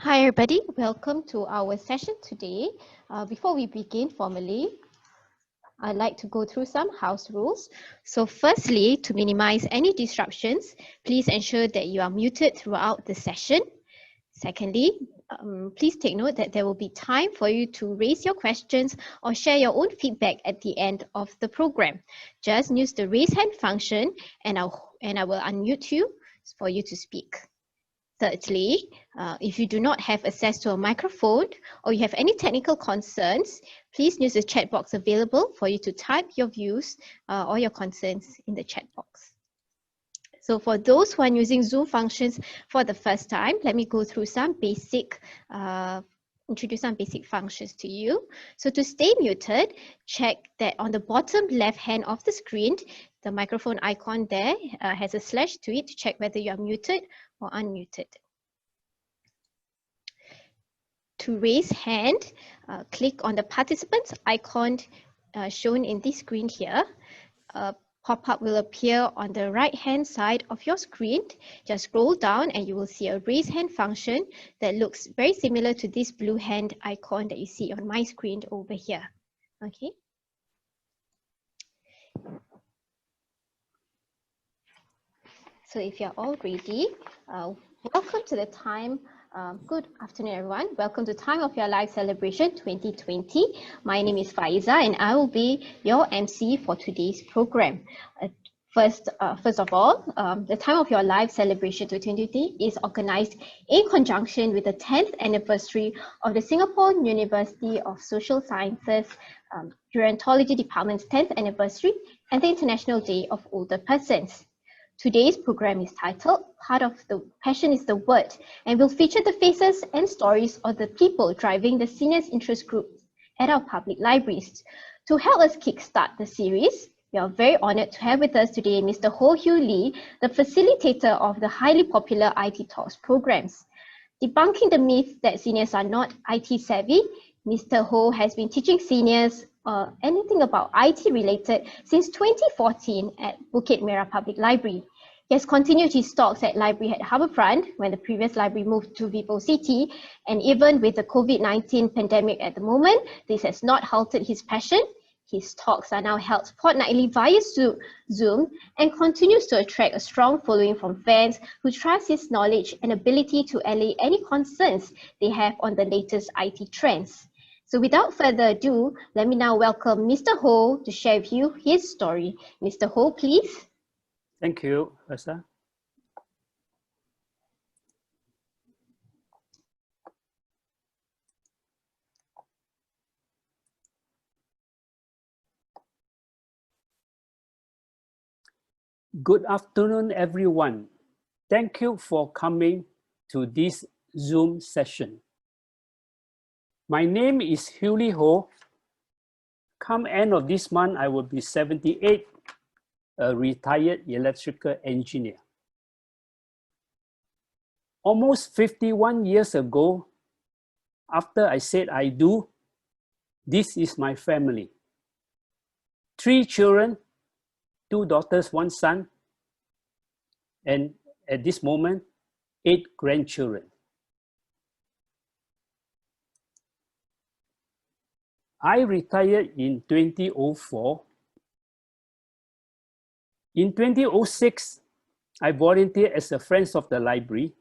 Hi everybody, welcome to our session today. Before we begin formally, I'd like to go through some house rules. So firstly, to minimize any disruptions, please ensure that you are muted throughout the session. Secondly, please take note that there will be time for you to raise your questions or share your own feedback at the end of the program. Just use the raise hand function and I will unmute you for you to speak. Thirdly, if you do not have access to a microphone or you have any technical concerns, please use the chat box available for you to type your views or your concerns in the chat box. So for those who are using Zoom functions for the first time, let me go through some introduce some basic functions to you. So to stay muted, check that on the bottom left hand of the screen, the microphone icon there has a slash to it to check whether you are muted or unmuted. To raise hand, click on the participants icon shown in this screen here. A pop-up will appear on the right-hand side of your screen. Just scroll down and you will see a raise hand function that looks very similar to this blue hand icon that you see on my screen over here. Okay. So if you're all ready, welcome to the time. Good afternoon, everyone. Welcome to Time of Your Life Celebration 2020. My name is Faiza and I will be your MC for today's program. First of all, the Time of Your Life Celebration 2020 is organized in conjunction with the 10th anniversary of the Singapore University of Social Sciences Gerontology Department's 10th anniversary and the International Day of Older Persons. Today's program is titled Part of the Passion is the Word and will feature the faces and stories of the people driving the seniors interest groups at our public libraries. To help us kickstart the series, we are very honored to have with us today Mr. Ho Hugh Lee, the facilitator of the highly popular IT Talks programs. Debunking the myth that seniors are not IT savvy, Mr. Ho has been teaching seniors anything about IT related since 2014 at Bukit Merah Public Library. He has continued his talks at Library at Harbourfront when the previous library moved to Vivo City, and even with the COVID-19 pandemic at the moment, this has not halted his passion. His talks are now held fortnightly via Zoom and continues to attract a strong following from fans who trust his knowledge and ability to allay any concerns they have on the latest IT trends. So without further ado, let me now welcome Mr. Ho to share with you his story. Mr. Ho, please. Thank you, Asa. Good afternoon, everyone. Thank you for coming to this Zoom session. My name is Hugh Lee Ho. Come end of this month, I will be 78, a retired electrical engineer. Almost 51 years ago, after I said I do, this is my family. 3 children, 2 daughters, 1 son, and at this moment, 8 grandchildren. I retired in 2004. In 2006, I volunteered as a Friends of the Library,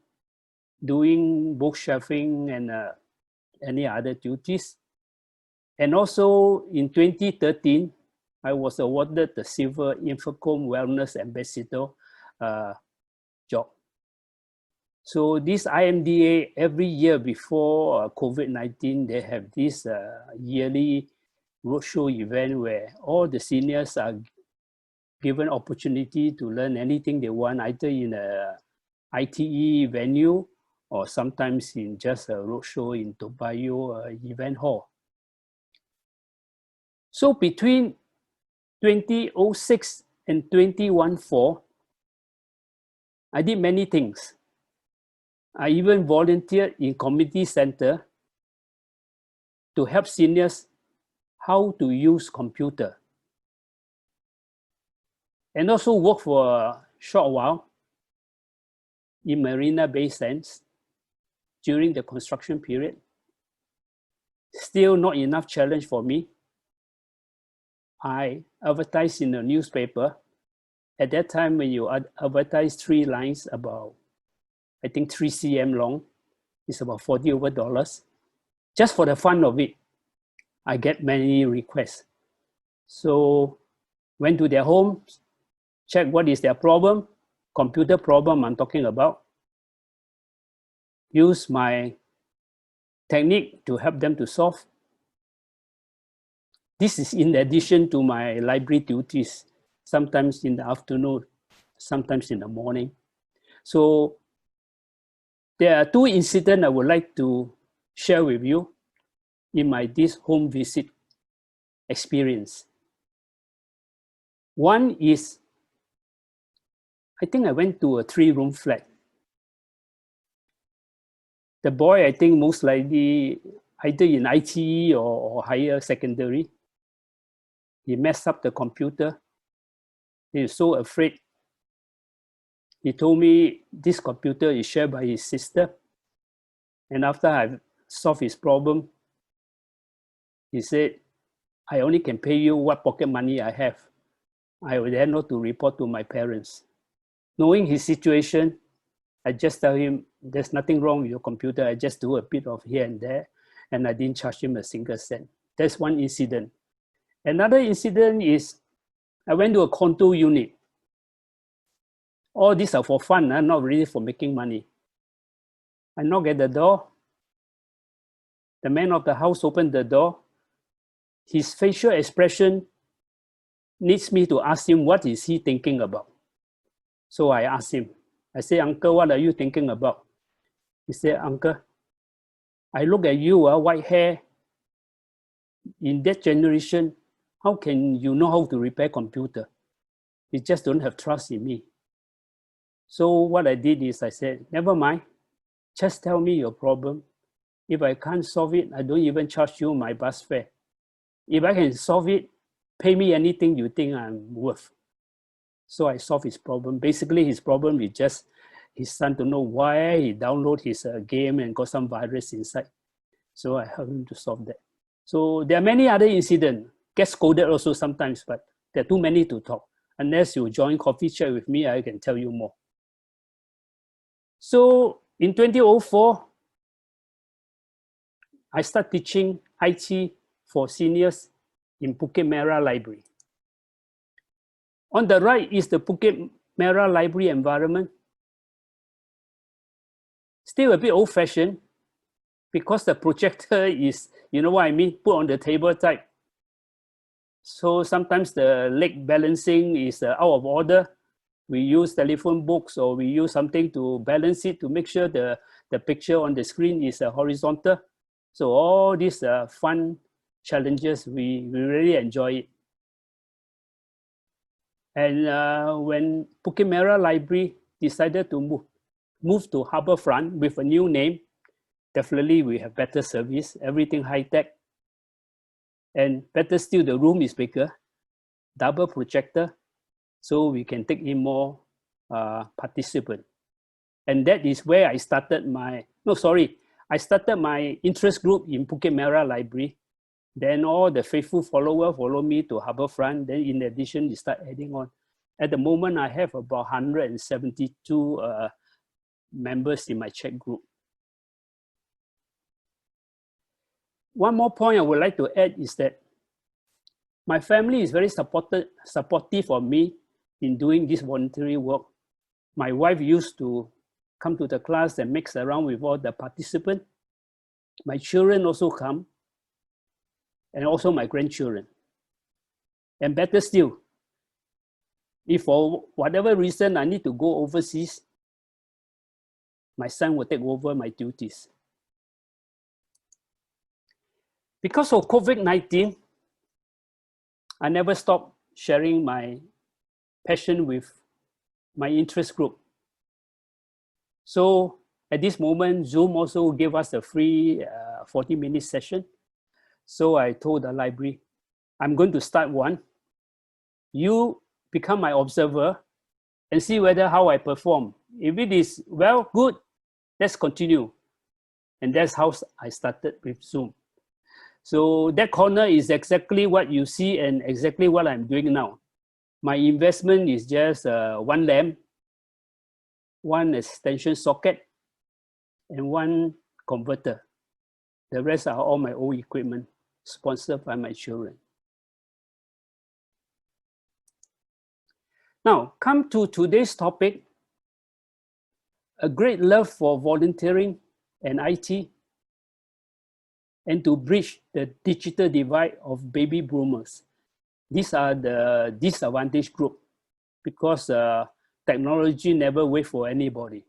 doing bookshelving and any other duties. And also in 2013, I was awarded the Silver Infocom Wellness Ambassador job. So this IMDA, every year before COVID-19, they have this yearly roadshow event where all the seniors are given opportunity to learn anything they want, either in a ITE venue or sometimes in just a roadshow in Toa Payoh event hall. So between 2006 and 2014, I did many things. I even volunteered in community center to help seniors how to use computer. And also worked for a short while in Marina Bay Sands during the construction period. Still not enough challenge for me. I advertised in a newspaper. At that time, when you advertise 3 lines about, I think 3 cm long, it's about $40 over. Just for the fun of it, I get many requests. So went to their homes, check what is their problem, computer problem I'm talking about. Use my technique to help them to solve. This is in addition to my library duties, sometimes in the afternoon, sometimes in the morning. So there are 2 incidents I would like to share with you in this home visit experience. One is, I think I went to a 3-room flat. The boy, I think most likely either in IT or higher secondary. He messed up the computer. He was so afraid. He told me this computer is shared by his sister. And after I solved his problem, he said, I only can pay you what pocket money I have. I will then not to report to my parents. Knowing his situation, I just tell him, there's nothing wrong with your computer. I just do a bit of here and there, and I didn't charge him a single cent. That's one incident. Another incident is, I went to a condo unit. All these are for fun, not really for making money. I knock at the door. The man of the house opened the door. His facial expression needs me to ask him what is he thinking about. So I asked him, I say, Uncle, what are you thinking about? He said, Uncle, I look at you, white hair. In that generation, how can you know how to repair computer? You just don't have trust in me. So what I did is I said, never mind, just tell me your problem. If I can't solve it, I don't even charge you my bus fare. If I can solve it, pay me anything you think I'm worth. So I solved his problem. Basically, his problem is just his son don't know why he downloaded his game and got some virus inside. So I helped him to solve that. So there are many other incidents. Get scolded also sometimes, but there are too many to talk. Unless you join coffee chat with me, I can tell you more. So in 2004, I started teaching IT for seniors in Bukit Merah Library. On the right is the Bukit Merah Library environment. Still a bit old-fashioned because the projector is, you know what I mean, put on the table type. So sometimes the leg balancing is out of order. We use telephone books or we use something to balance it to make sure the picture on the screen is horizontal. So all these fun challenges, we really enjoy it. And when Bukit Merah Library decided to move to Harbourfront with a new name, definitely we have better service, everything high-tech. And better still, the room is bigger, double projector, so we can take in more participants. And that is where I started I started my interest group in Bukit Merah Library. Then all the faithful followers follow me to Harbourfront. Then in addition, they start adding on. At the moment, I have about 172 members in my chat group. One more point I would like to add is that my family is very supportive of me in doing this voluntary work. My wife used to come to the class and mix around with all the participants. My children also come, and also my grandchildren. And better still, if for whatever reason I need to go overseas, my son will take over my duties. Because of COVID-19, I never stopped sharing my passion with my interest group. So at this moment, Zoom also gave us a free 40-minute session. So I told the library, I'm going to start one. You become my observer and see how I perform. If it is, well, good, let's continue. And that's how I started with Zoom. So that corner is exactly what you see and exactly what I'm doing now. My investment is just one lamp, one extension socket, and one converter. The rest are all my old equipment, sponsored by my children. Now, come to today's topic, a great love for volunteering and IT, and to bridge the digital divide of baby boomers. These are the disadvantaged group because technology never wait for anybody.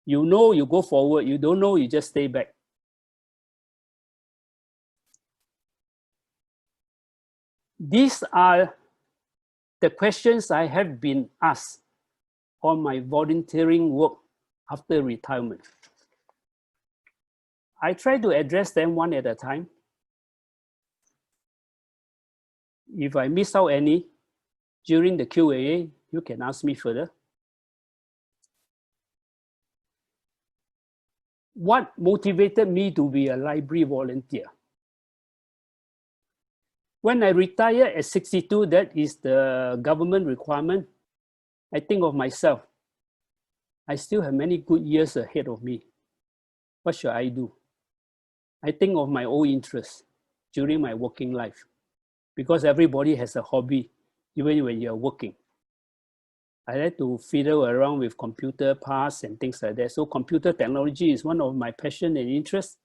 You know, you go forward. You don't know, you just stay back. These are the questions I have been asked on my volunteering work after retirement. I try to address them one at a time. If I miss out any during the Q&A, you can ask me further. What motivated me to be a library volunteer? When I retire at 62, that is the government requirement, I think of myself. I still have many good years ahead of me. What should I do? I think of my own interests during my working life, because everybody has a hobby, even when you're working. I like to fiddle around with computer parts and things like that. So computer technology is one of my passion and interests.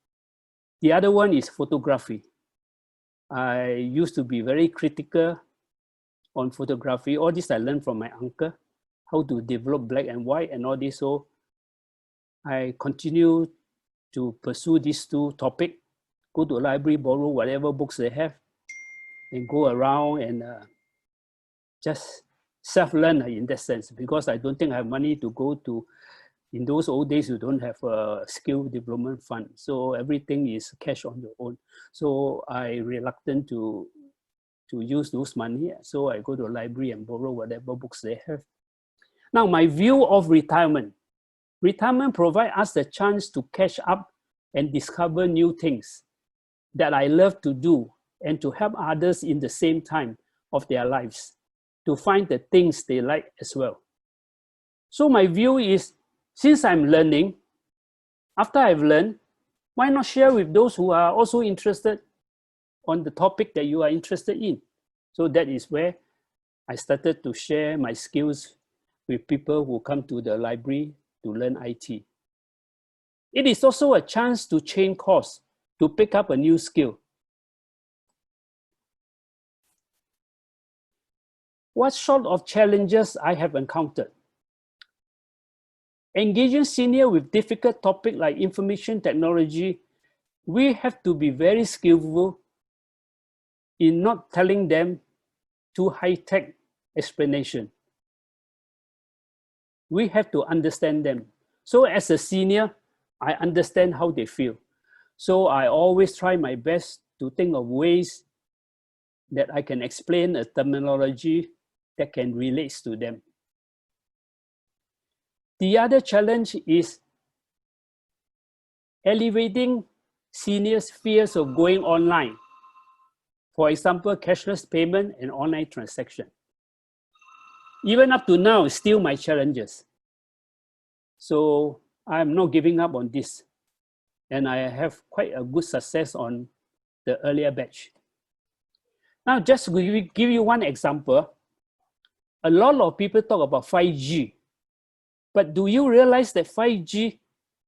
The other one is photography. I used to be very critical on photography. All this I learned from my uncle, how to develop black and white and all this. So I continue to pursue these two topics, go to a library, borrow whatever books they have, and go around and just self-learn in that sense, because I don't think I have money to go to. In those old days, you don't have a skill development fund. So everything is cash on your own. So I reluctant to use those money. So I go to a library and borrow whatever books they have. Now, my view of retirement. Retirement provides us the chance to catch up and discover new things that I love to do and to help others in the same time of their lives to find the things they like as well. So my view is, since I'm learning, after I've learned, why not share with those who are also interested on the topic that you are interested in? So that is where I started to share my skills with people who come to the library to learn IT. It is also a chance to change course, to pick up a new skill. What sort of challenges I have encountered? Engaging senior with difficult topics like information technology, we have to be very skillful in not telling them too high-tech explanation. We have to understand them. So as a senior, I understand how they feel. So I always try my best to think of ways that I can explain a terminology that can relate to them. The other challenge is elevating seniors' fears of going online. For example, cashless payment and online transaction. Even up to now, it's still my challenges. So I'm not giving up on this. And I have quite a good success on the earlier batch. Now, just to give you one example, a lot of people talk about 5G. But do you realize that 5G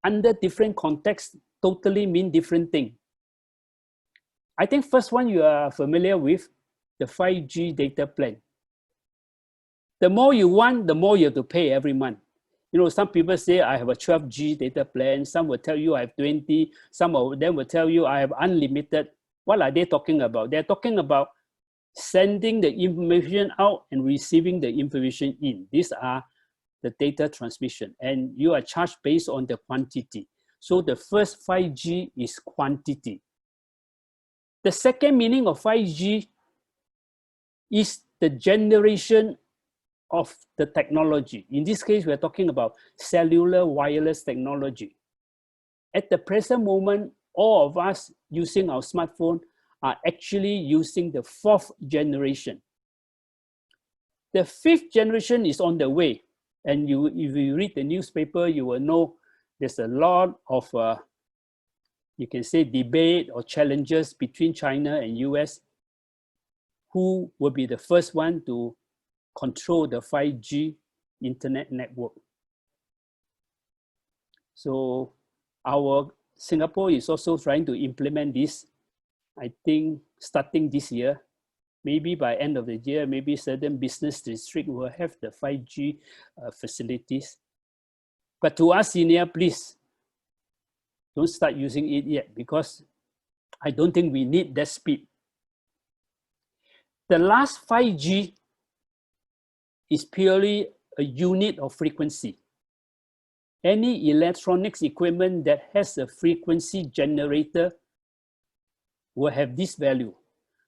under different contexts totally mean different things? I think first one you are familiar with, the 5G data plan. The more you want, the more you have to pay every month. You know, some people say I have a 12G data plan. Some will tell you I have 20. Some of them will tell you I have unlimited. What are they talking about? They're talking about sending the information out and receiving the information in. These are the data transmission, and you are charged based on the quantity. So the first 5G is quantity. The second meaning of 5G is the generation of the technology. In this case, we're talking about cellular wireless technology. at the present moment, all of us using our smartphone are actually using the 4th generation. The 5th generation is on the way. And if you read the newspaper, you will know there's a lot of, you can say, debate or challenges between China and US. Who will be the first one to control the 5G internet network? So Singapore is also trying to implement this. I think starting this year, maybe by end of the year, maybe certain business district will have the 5G facilities. But to us senior, please don't start using it yet, because I don't think we need that speed. The last 5G is purely a unit of frequency. Any electronics equipment that has a frequency generator will have this value.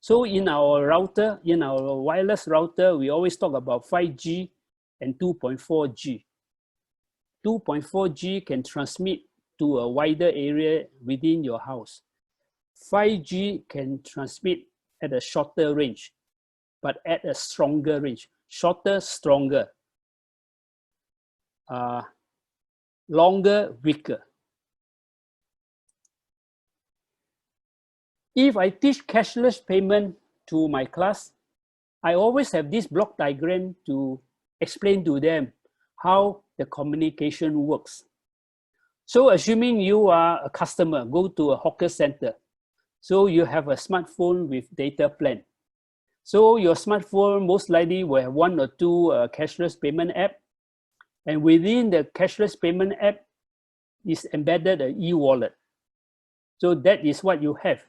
So in our router, in our wireless router, we always talk about 5G and 2.4G. 2.4G can transmit to a wider area within your house. 5G can transmit at a shorter range, but at a stronger range. Shorter, stronger. Longer, weaker. If I teach cashless payment to my class, I always have this block diagram to explain to them how the communication works. So assuming you are a customer, go to a hawker center. So you have a smartphone with data plan. So your smartphone most likely will have 1 or 2 cashless payment app. And within the cashless payment app is embedded an e-wallet. So that is what you have.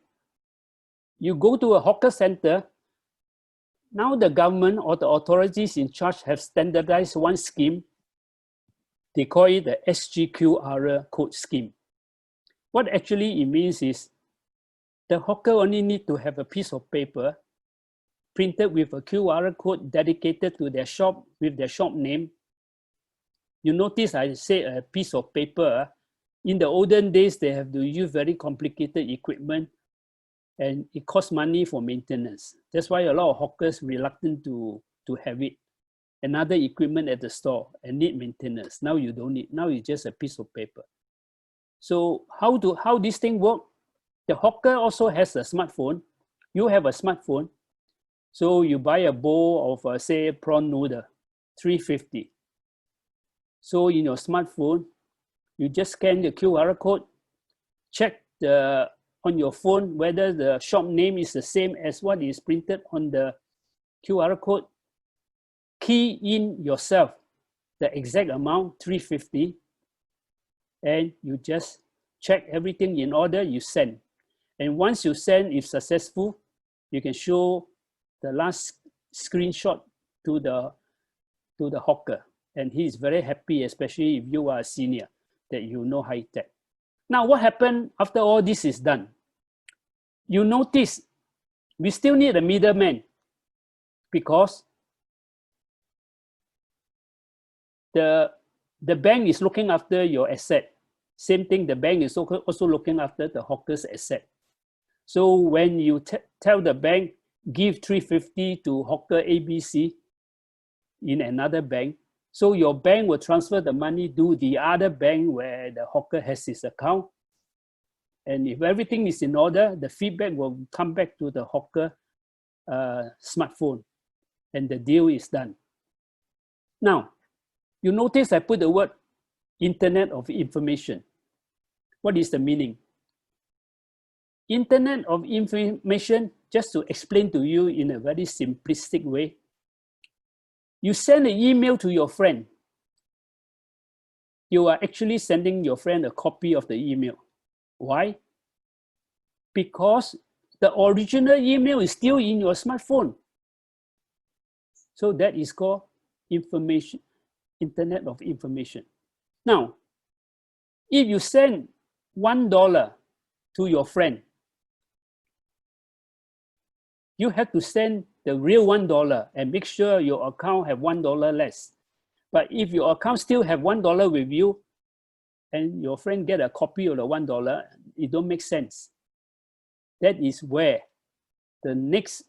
You go to a hawker center, now the government or the authorities in charge have standardized one scheme. They call it the SGQR code scheme. What actually it means is the hawker only need to have a piece of paper printed with a QR code dedicated to their shop with their shop name. You notice I say a piece of paper. In the olden days, they have to use very complicated equipment and it costs money for maintenance. That's why a lot of hawkers reluctant to have it. Another equipment at the store and need maintenance. Now you don't need, now it's just a piece of paper. So how this thing work? The hawker also has a smartphone. You have a smartphone. So you buy a bowl of say prawn noodle, $3.50. So in your smartphone, you just scan the QR code, check on your phone whether the shop name is the same as what is printed on the QR code. Key in yourself the exact amount, $3.50, and you just check everything in order, you send. And once you send, if successful, you can show the last screenshot to the hawker. And he is very happy, especially if you are a senior, that you know high tech. Now, what happened after all this is done? You notice we still need a middleman, because the bank is looking after your asset. Same thing, the bank is also looking after the hawker's asset. So when you tell the bank, give $3.50 to hawker ABC in another bank, so your bank will transfer the money to the other bank where the hawker has his account. And if everything is in order, the feedback will come back to the hawker smartphone, and the deal is done. Now, you notice I put the word Internet of Information. What is the meaning? Internet of Information, just to explain to you in a very simplistic way, you send an email to your friend. You are actually sending your friend a copy of the email. Why? Because the original email is still in your smartphone. So that is called information, Internet of Information. Now, if you send $1 to your friend, you have to send the real $1 and make sure your account have $1 less. But if your account still have $1 with you, and your friend get a copy of the $1, it don't make sense. That is where the next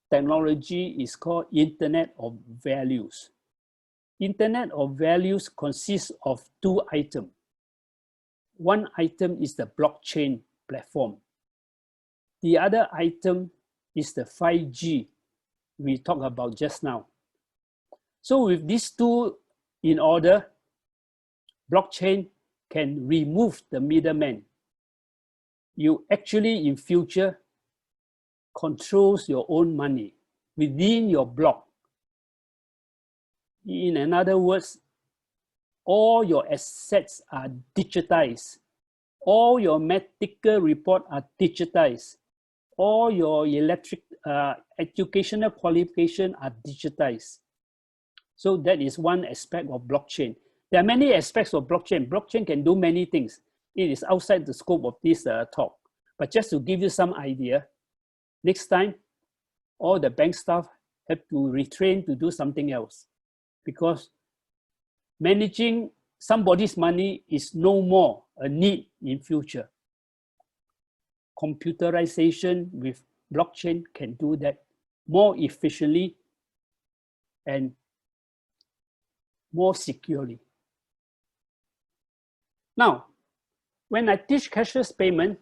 technology is called Internet of Values. Internet of Values consists of two items. One item is the blockchain platform. The other item is the 5G we talked about just now. So with these two in order, blockchain can remove the middleman. You actually in future controls your own money within your block. In other words, all your assets are digitized. All your medical reports are digitized. All your educational qualifications are digitized. So that is one aspect of blockchain. There are many aspects of blockchain. Blockchain can do many things. It is outside the scope of this talk. But just to give you some idea, next time, all the bank staff have to retrain to do something else, because managing somebody's money is no more a need in future. Computerization with blockchain can do that more efficiently and more securely. Now, when I teach cashless payment,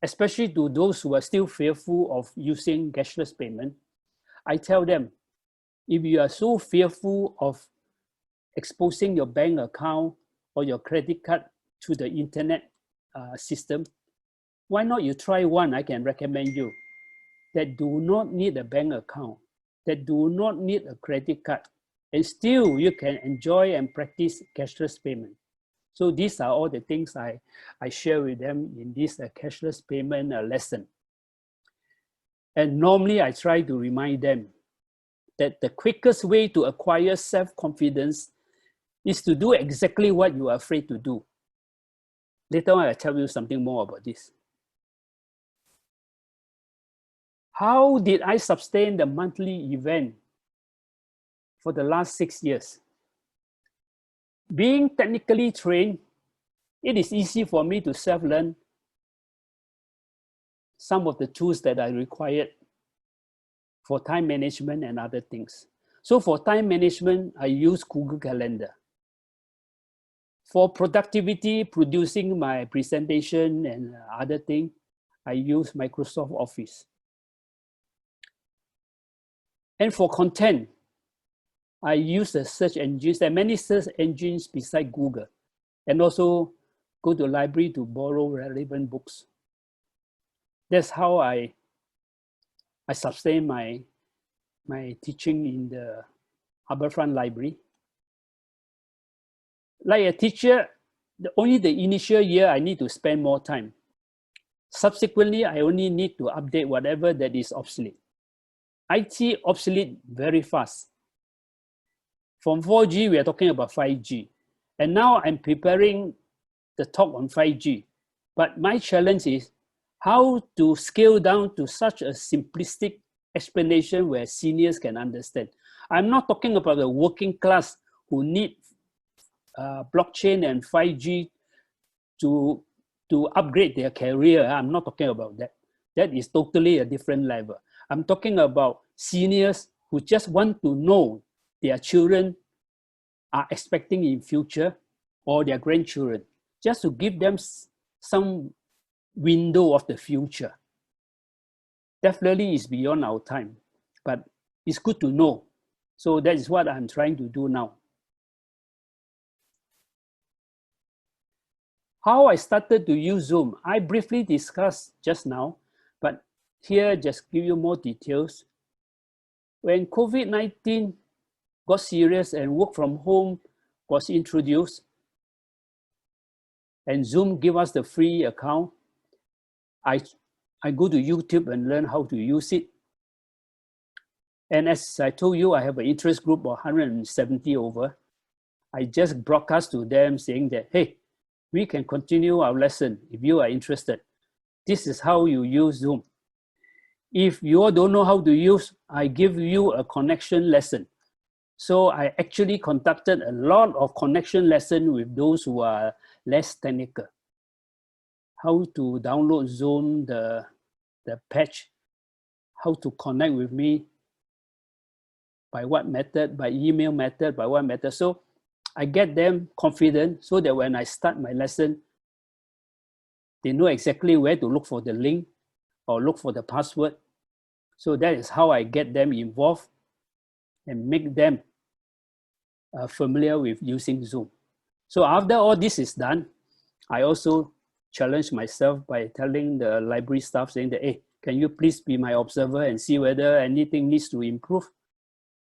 especially to those who are still fearful of using cashless payment, I tell them, if you are so fearful of exposing your bank account or your credit card to the internet system, why not you try one I can recommend you that do not need a bank account, that do not need a credit card, and still you can enjoy and practice cashless payment. So these are all the things I share with them in this cashless payment lesson. And normally I try to remind them that the quickest way to acquire self-confidence is to do exactly what you are afraid to do. Later on, I'll tell you something more about this. How did I sustain the monthly event for the last 6 years? Being technically trained, it is easy for me to self-learn some of the tools that I required for time management and other things. So for time management, I use Google Calendar. For productivity, producing my presentation and other things, I use Microsoft Office. And for content, I use the search engines. There are many search engines beside Google, and also go to the library to borrow relevant books. That's how I sustain my teaching in the Harbourfront Library. Like a teacher, only the initial year I need to spend more time. Subsequently, I only need to update whatever that is obsolete. IT obsolete very fast. From 4G, we are talking about 5G. And now I'm preparing the talk on 5G. But my challenge is how to scale down to such a simplistic explanation where seniors can understand. I'm not talking about the working class who need blockchain and 5G to upgrade their career. I'm not talking about that. That is totally a different level. I'm talking about seniors who just want to know their children are expecting in future, or their grandchildren, just to give them some window of the future. Definitely is beyond our time, but it's good to know. So that is what I'm trying to do now. How I started to use Zoom, I briefly discussed just now, but here just give you more details. When COVID-19 got serious and work from home was introduced, and Zoom gave us the free account, I go to YouTube and learn how to use it. And as I told you, I have an interest group of 170 over. I just broadcast to them saying that, hey, we can continue our lesson if you are interested. This is how you use Zoom. If you all don't know how to use, I give you a connection lesson. So I actually conducted a lot of connection lessons with those who are less technical. How to download Zoom, the patch, how to connect with me, by what method, by email method, by what method. So I get them confident so that when I start my lesson, they know exactly where to look for the link or look for the password. So that is how I get them involved and make them familiar with using Zoom. So after all this is done, I also challenge myself by telling the library staff saying that, hey, can you please be my observer and see whether anything needs to improve?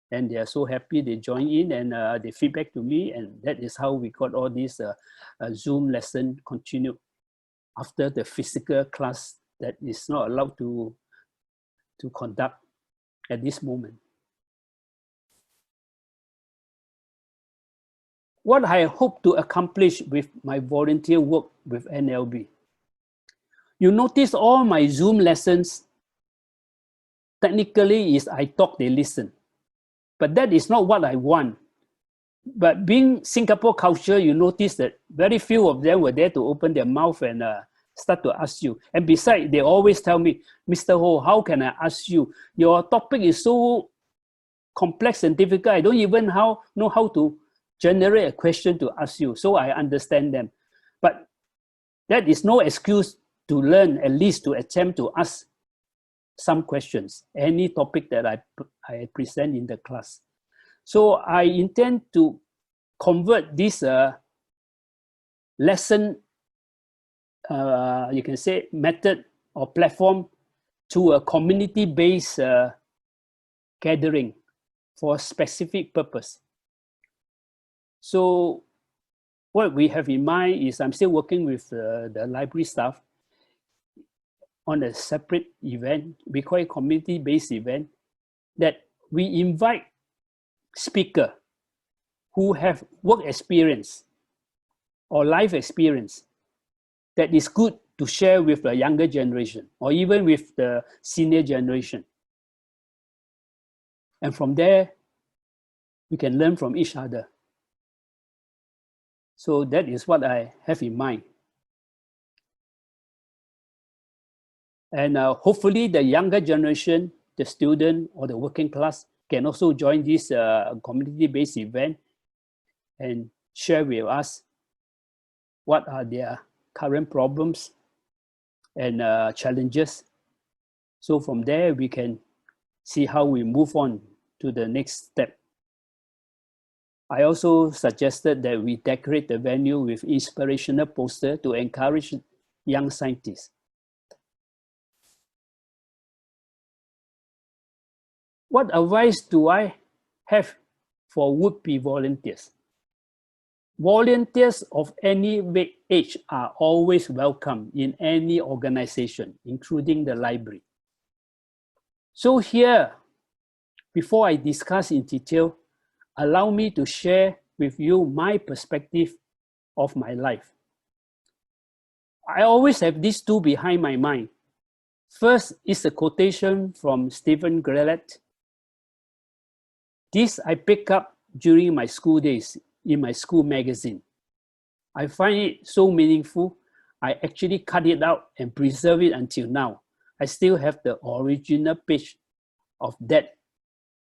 And they are so happy they join in and they feedback to me, and that is how we got all these Zoom lesson continued after the physical class that is not allowed to conduct at this moment. What I hope to accomplish with my volunteer work with NLB. You notice all my Zoom lessons, technically is I talk, they listen. But that is not what I want. But being Singapore culture, you notice that very few of them were there to open their mouth and start to ask you. And besides, they always tell me, Mr. Ho, how can I ask you? Your topic is so complex and difficult. I don't even know how to generate a question to ask you. So I understand them. But that is no excuse to learn, at least to attempt to ask some questions, any topic that I present in the class. So I intend to convert this lesson, you can say, method or platform to a community-based gathering for a specific purpose. So what we have in mind is I'm still working with the library staff on a separate event. We call it community-based event, that we invite speakers who have work experience or life experience that is good to share with the younger generation or even with the senior generation. And from there, we can learn from each other. So that is what I have in mind. And hopefully the younger generation, the student or the working class can also join this community-based event and share with us what are their current problems and challenges. So from there, we can see how we move on to the next step. I also suggested that we decorate the venue with inspirational posters to encourage young scientists. What advice do I have for would-be volunteers? Volunteers of any age are always welcome in any organization, including the library. So here, before I discuss in detail, allow me to share with you my perspective of my life. I always have these two behind my mind. First is a quotation from Stephen Grellet. This I picked up during my school days in my school magazine. I find it so meaningful, I actually cut it out and preserve it until now. I still have the original page of that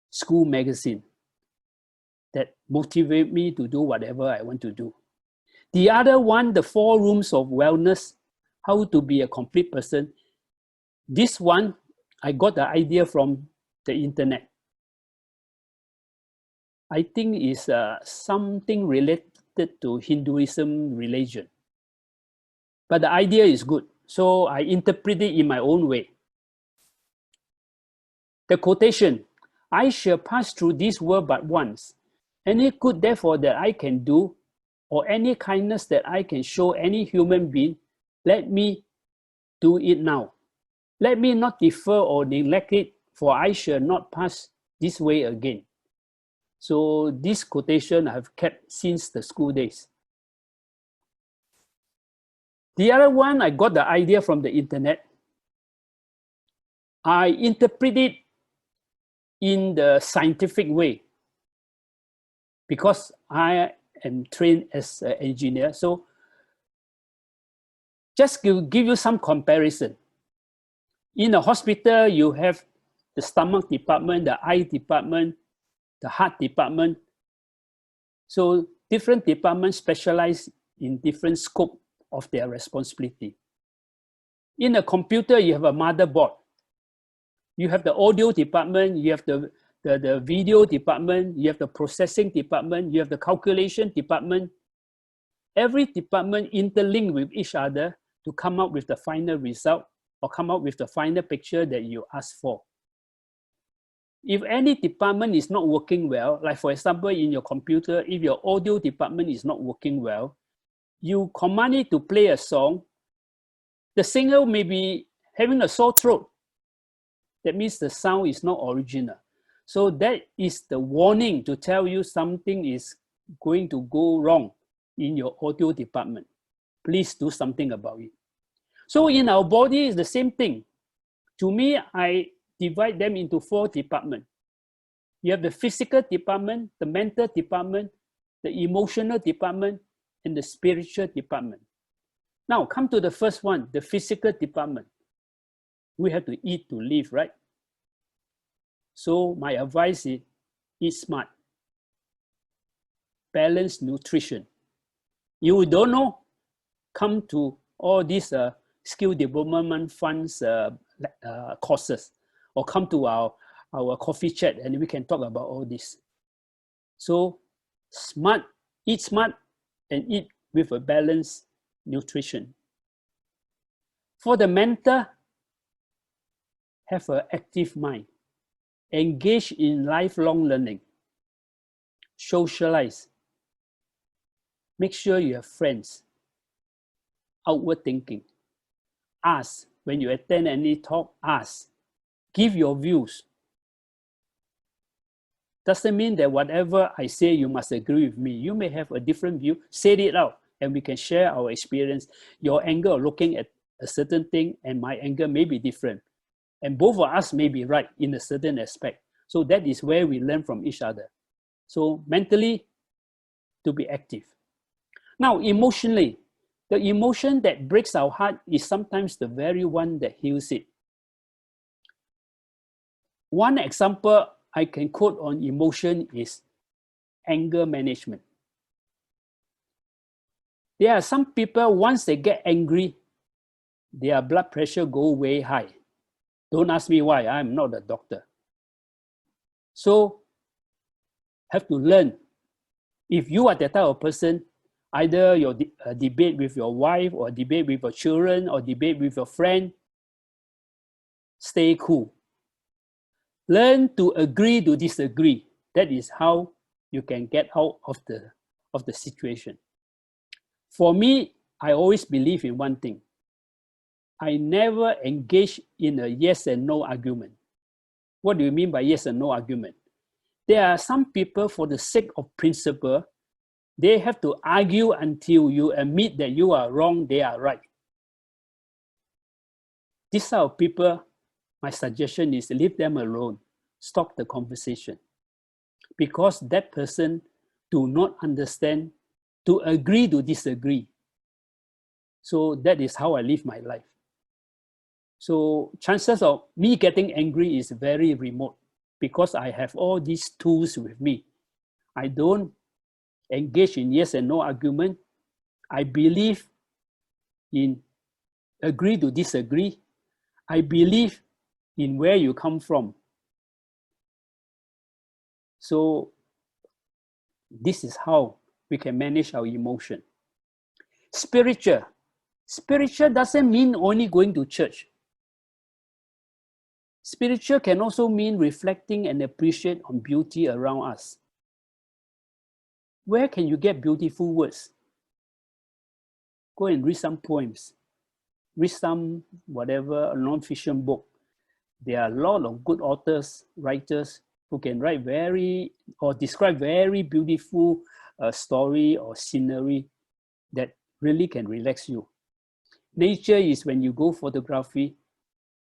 school magazine that motivate me to do whatever I want to do. The other one, the 4 rooms of wellness, how to be a complete person. This one, I got the idea from the internet. I think it's something related to Hinduism religion. But the idea is good, so I interpret it in my own way. The quotation, I shall pass through this world but once. Any good therefore that I can do, or any kindness that I can show any human being, let me do it now. Let me not defer or neglect it, for I shall not pass this way again. So this quotation I have kept since the school days. The other one, I got the idea from the internet. I interpret it in the scientific way. because I am trained as an engineer. So just give you some comparison. In a hospital, you have the stomach department, the eye department, the heart department. So different departments specialize in different scope of their responsibility. In a computer, you have a motherboard. You have the audio department, you have the video department, you have the processing department, you have the calculation department. Every department interlink with each other to come up with the final result or come up with the final picture that you ask for. If any department is not working well, like for example, in your computer, if your audio department is not working well, you command it to play a song, the singer may be having a sore throat. That means the sound is not original. So that is the warning to tell you something is going to go wrong in your audio department. Please do something about it. So in our body, it's the same thing. To me, I divide them into 4 departments. You have the physical department, the mental department, the emotional department, and the spiritual department. Now, come to the first one, the physical department. We have to eat to live, right? So my advice is eat smart. Balanced nutrition. You don't know, come to all these skill development funds courses, or come to our coffee chat and we can talk about all this. So smart, eat smart and eat with a balanced nutrition. For the mental, have an active mind. Engage in lifelong learning. Socialize. Make sure you have friends. Outward thinking. Ask. When you attend any talk, ask. Give your views. Doesn't mean that whatever I say, you must agree with me. You may have a different view. Say it out and we can share our experience. Your angle of looking at a certain thing and my angle may be different. And both of us may be right in a certain aspect. So that is where we learn from each other. So mentally, to be active. Now, emotionally, the emotion that breaks our heart is sometimes the very one that heals it. One example I can quote on emotion is anger management. There are some people, once they get angry, their blood pressure go way high. Don't ask me why, I'm not a doctor. So, have to learn. If you are that type of person, either your debate with your wife or debate with your children or debate with your friend, stay cool. Learn to agree to disagree. That is how you can get out of the situation. For me, I always believe in one thing. I never engage in a yes and no argument. What do you mean by yes and no argument? There are some people, for the sake of principle, they have to argue until you admit that you are wrong, they are right. These type of people, my suggestion is leave them alone. Stop the conversation. Because that person do not understand to agree to disagree. So that is how I live my life. So chances of me getting angry is very remote because I have all these tools with me. I don't engage in yes and no argument. I believe in agree to disagree. I believe in where you come from. So this is how we can manage our emotion. Spiritual. Spiritual doesn't mean only going to church. Spiritual can also mean reflecting and appreciate on beauty around us. Where can you get beautiful words? Go and read some poems. Read some whatever non-fiction book. There are a lot of good authors, writers who can write very or describe very beautiful story or scenery that really can relax you. Nature is when you go photography,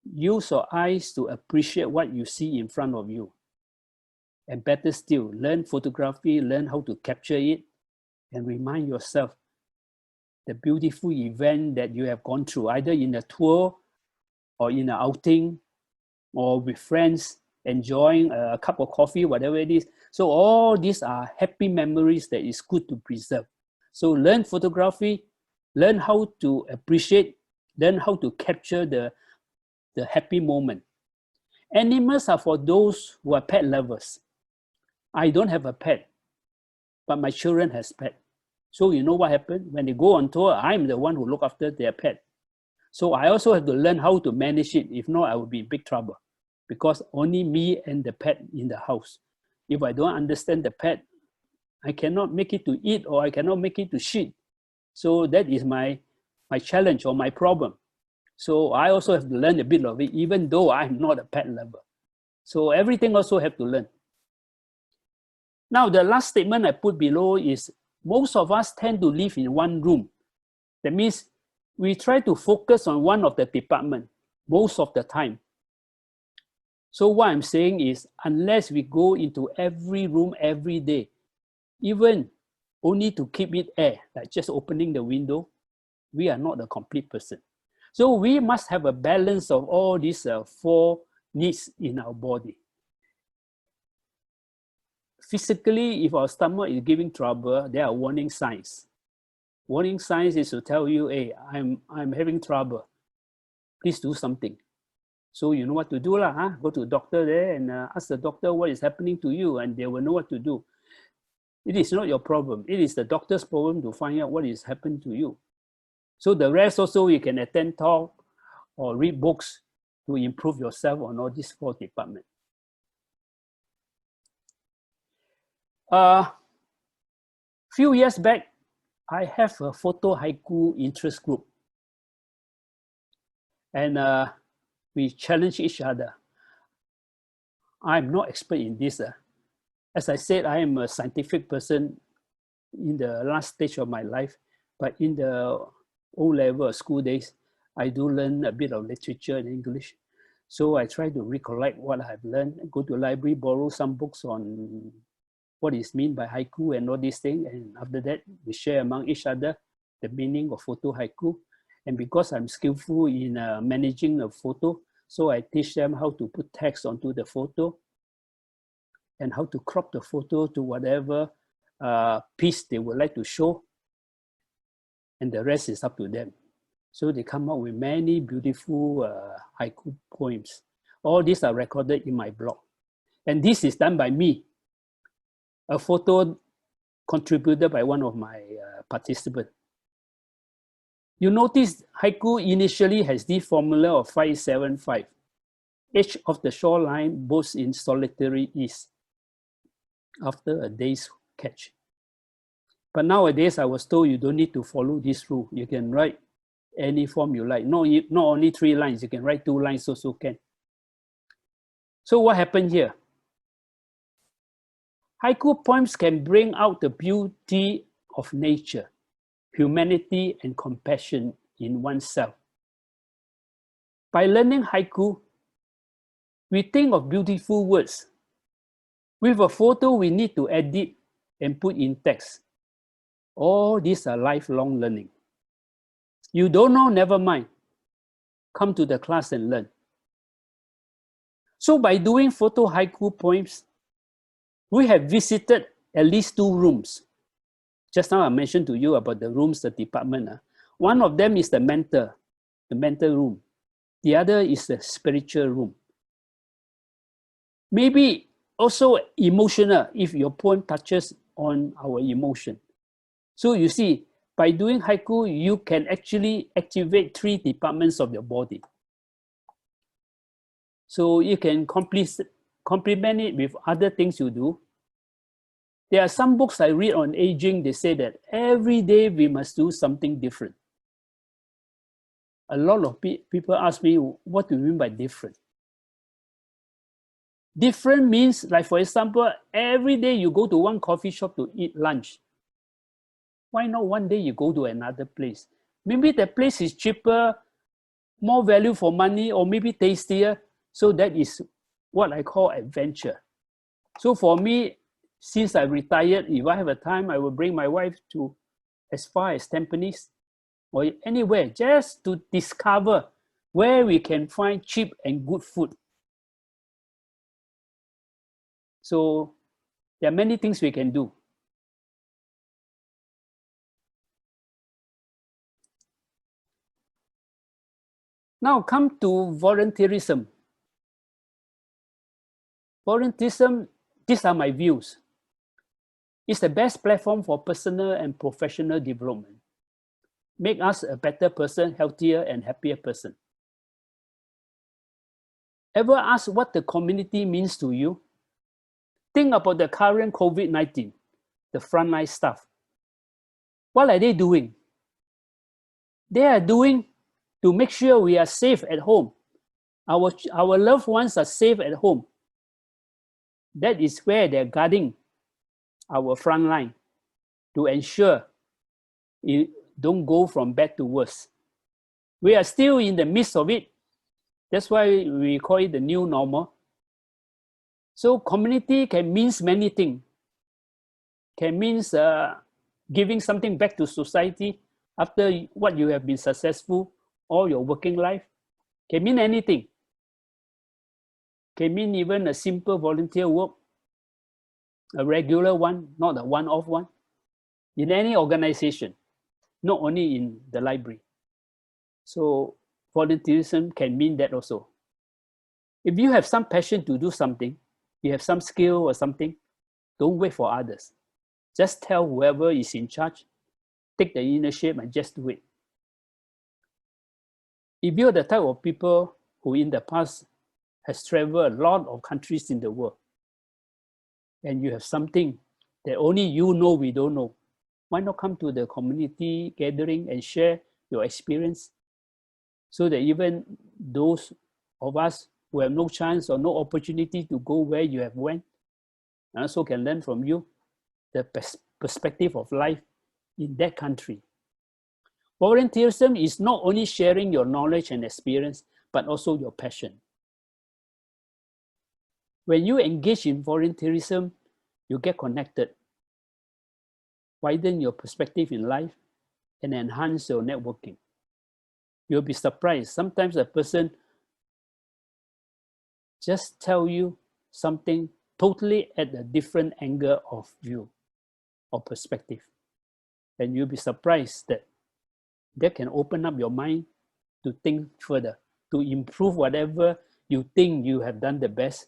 use your eyes to appreciate what you see in front of you. And better still, learn photography, learn how to capture it, and remind yourself the beautiful event that you have gone through, either in a tour or in an outing or with friends, enjoying a cup of coffee, whatever it is. So all these are happy memories that is good to preserve. So learn photography, learn how to appreciate, learn how to capture the happy moment. Animals are for those who are pet lovers. I don't have a pet, but my children has pet. So you know what happened? When they go on tour, I'm the one who look after their pet. So I also have to learn how to manage it. If not, I will be in big trouble because only me and the pet in the house. If I don't understand the pet, I cannot make it to eat or I cannot make it to shit. So that is my challenge or my problem. So I also have to learn a bit of it, even though I'm not a pet lover. So everything also have to learn. Now, the last statement I put below is most of us tend to live in one room. That means we try to focus on one of the department most of the time. So what I'm saying is, unless we go into every room every day, even only to keep it air, like just opening the window, we are not a complete person. So we must have a balance of all these 4 needs in our body. Physically, if our stomach is giving trouble, there are warning signs. Warning signs is to tell you, hey, I'm having trouble. Please do something. So you know what to do lah, huh? Go to the doctor there and ask the doctor what is happening to you, and they will know what to do. It is not your problem. It is the doctor's problem to find out what is happening to you. So the rest also, you can attend talk or read books to improve yourself on all these 4 departments. Few years back, I have a photo haiku interest group. And we challenge each other. I'm not expert in this. As I said, I am a scientific person in the last stage of my life, but in the O-level school days, I do learn a bit of literature in English. So I try to recollect what I've learned, go to the library, borrow some books on what is meant by haiku and all these things. And after that, we share among each other the meaning of photo haiku. And because I'm skillful in managing a photo, so I teach them how to put text onto the photo and how to crop the photo to whatever piece they would like to show. And the rest is up to them. So they come up with many beautiful haiku poems. All these are recorded in my blog. And this is done by me. A photo contributed by one of my participants. You notice haiku initially has the formula of 575. Edge of the shoreline boats in solitary ease after a day's catch. But nowadays, I was told you don't need to follow this rule. You can write any form you like. No, not only 3 lines, you can write 2 lines also can. So what happened here? Haiku poems can bring out the beauty of nature, humanity, and compassion in oneself. By learning haiku, we think of beautiful words. With a photo, we need to edit and put in text. All these are lifelong learning. You don't know, never mind. Come to the class and learn. So by doing photo haiku poems, we have visited at least 2 rooms. Just now I mentioned to you about the rooms, the department. One of them is the mental room. The other is the spiritual room. Maybe also emotional if your poem touches on our emotion. So you see, by doing haiku, you can actually activate 3 departments of your body. So you can complement it with other things you do. There are some books I read on aging, they say that every day we must do something different. A lot of people ask me, what do you mean by different? Different means, like for example, every day you go to one coffee shop to eat lunch. Why not one day you go to another place? Maybe the place is cheaper, more value for money, or maybe tastier. So that is what I call adventure. So for me, since I retired, if I have a time, I will bring my wife to as far as Tampines or anywhere just to discover where we can find cheap and good food. So there are many things we can do. Now come to volunteerism. Volunteerism, these are my views. It's the best platform for personal and professional development. Make us a better person, healthier and happier person. Ever ask what the community means to you? Think about the current COVID-19, the frontline staff. What are they doing? They are doing to make sure we are safe at home. Our loved ones are safe at home. That is where they're guarding our front line to ensure it don't go from bad to worse. We are still in the midst of it. That's why we call it the new normal. So community can mean many things. Can mean giving something back to society after what you have been successful all your working life. Can mean anything. Can mean even a simple volunteer work, a regular one, not a one-off one, in any organization, not only in the library. So volunteerism can mean that also. If you have some passion to do something, you have some skill or something, don't wait for others. Just tell whoever is in charge, take the initiative and just do it. If you're the type of people who in the past has traveled a lot of countries in the world, and you have something that only you know we don't know, why not come to the community gathering and share your experience so that even those of us who have no chance or no opportunity to go where you have went also can learn from you the perspective of life in that country. Volunteerism is not only sharing your knowledge and experience, but also your passion. When you engage in volunteerism, you get connected, widen your perspective in life, and enhance your networking. You'll be surprised. Sometimes a person just tell you something totally at a different angle of view or perspective. And you'll be surprised that that can open up your mind to think further, to improve whatever you think you have done the best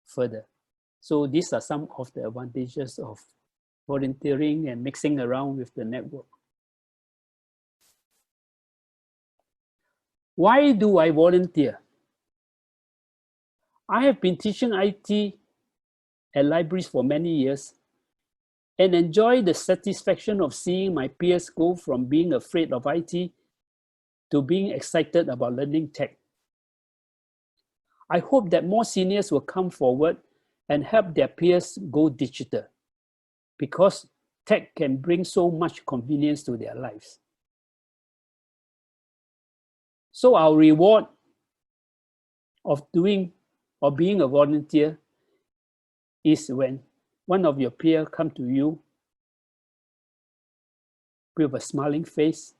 further. So these are some of the advantages of volunteering and mixing around with the network. Why do I volunteer? I have been teaching IT at libraries for many years and enjoy the satisfaction of seeing my peers go from being afraid of IT to being excited about learning tech. I hope that more seniors will come forward and help their peers go digital because tech can bring so much convenience to their lives. So our reward of being a volunteer is when one of your peers come to you with a smiling face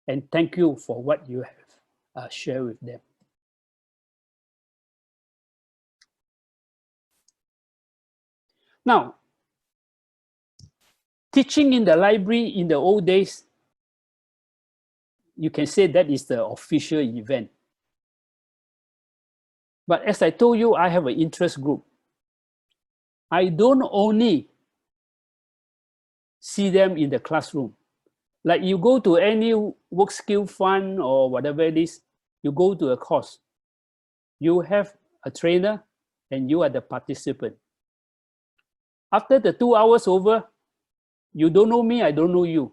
and thank you for what you have shared with them. Now, teaching in the library in the old days, you can say that is the official event. But as I told you, I have an interest group. I don't only see them in the classroom. Like you go to any work skill fund or whatever it is, you go to a course. You have a trainer and you are the participant. After the 2 hours over, you don't know me, I don't know you.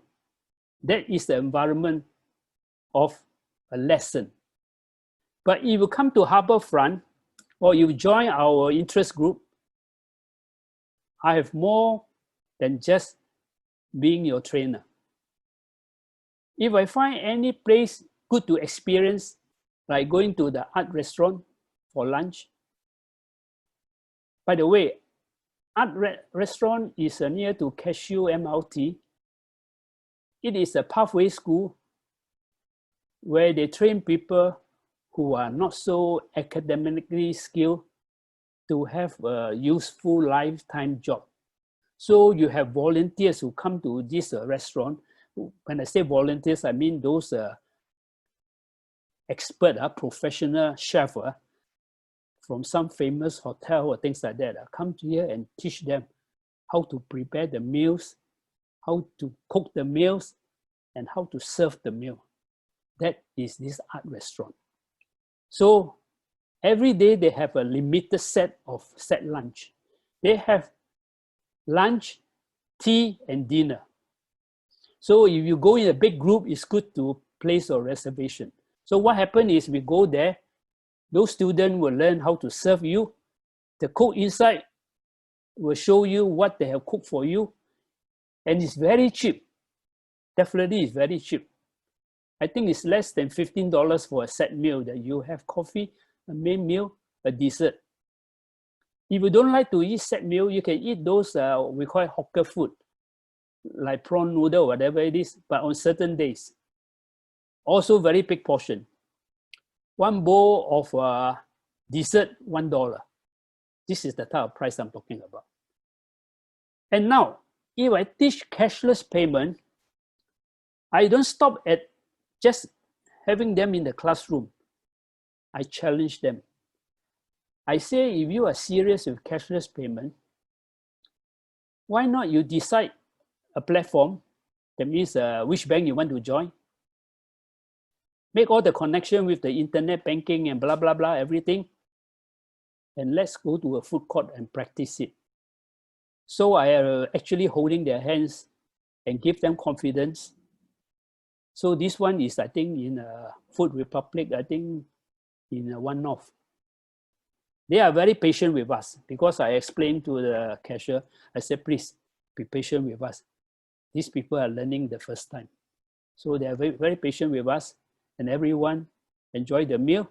That is the environment of a lesson. But if you come to Harbourfront or you join our interest group, I have more than just being your trainer. If I find any place good to experience, like going to the art restaurant for lunch, By the way, art restaurant is near to Cashew MRT. It is a pathway school where they train people who are not so academically skilled to have a useful lifetime job. So you have volunteers who come to this restaurant. When I say volunteers, I mean those expert, professional chef from some famous hotel or things like that come here and teach them how to prepare the meals, how to cook the meals, and how to serve the meal. That is this art restaurant. So every day they have a limited set lunch. They have lunch, tea, and dinner. So if you go in a big group, it's good to place a reservation. So what happens is we go there, those students will learn how to serve you. The cook inside will show you what they have cooked for you. And it's very cheap. Definitely it's very cheap. I think it's less than $15 for a set meal that you have coffee, a main meal, a dessert. If you don't like to eat set meal, you can eat those, we call it hawker food, like prawn noodle, whatever it is, but on certain days. Also very big portion. One bowl of dessert, $1. This is the type of price I'm talking about. And now, if I teach cashless payment, I don't stop at just having them in the classroom. I challenge them. I say, if you are serious with cashless payment, why not you decide a platform, that means which bank you want to join, make all the connection with the internet banking and blah, blah, blah, everything, and let's go to a food court and practice it. So I am actually holding their hands and give them confidence. So this one is, I think, in Food Republic, I think in One North. They are very patient with us because I explained to the cashier, I said, please be patient with us. These people are learning the first time. So they are very, very patient with us, and everyone enjoy the meal,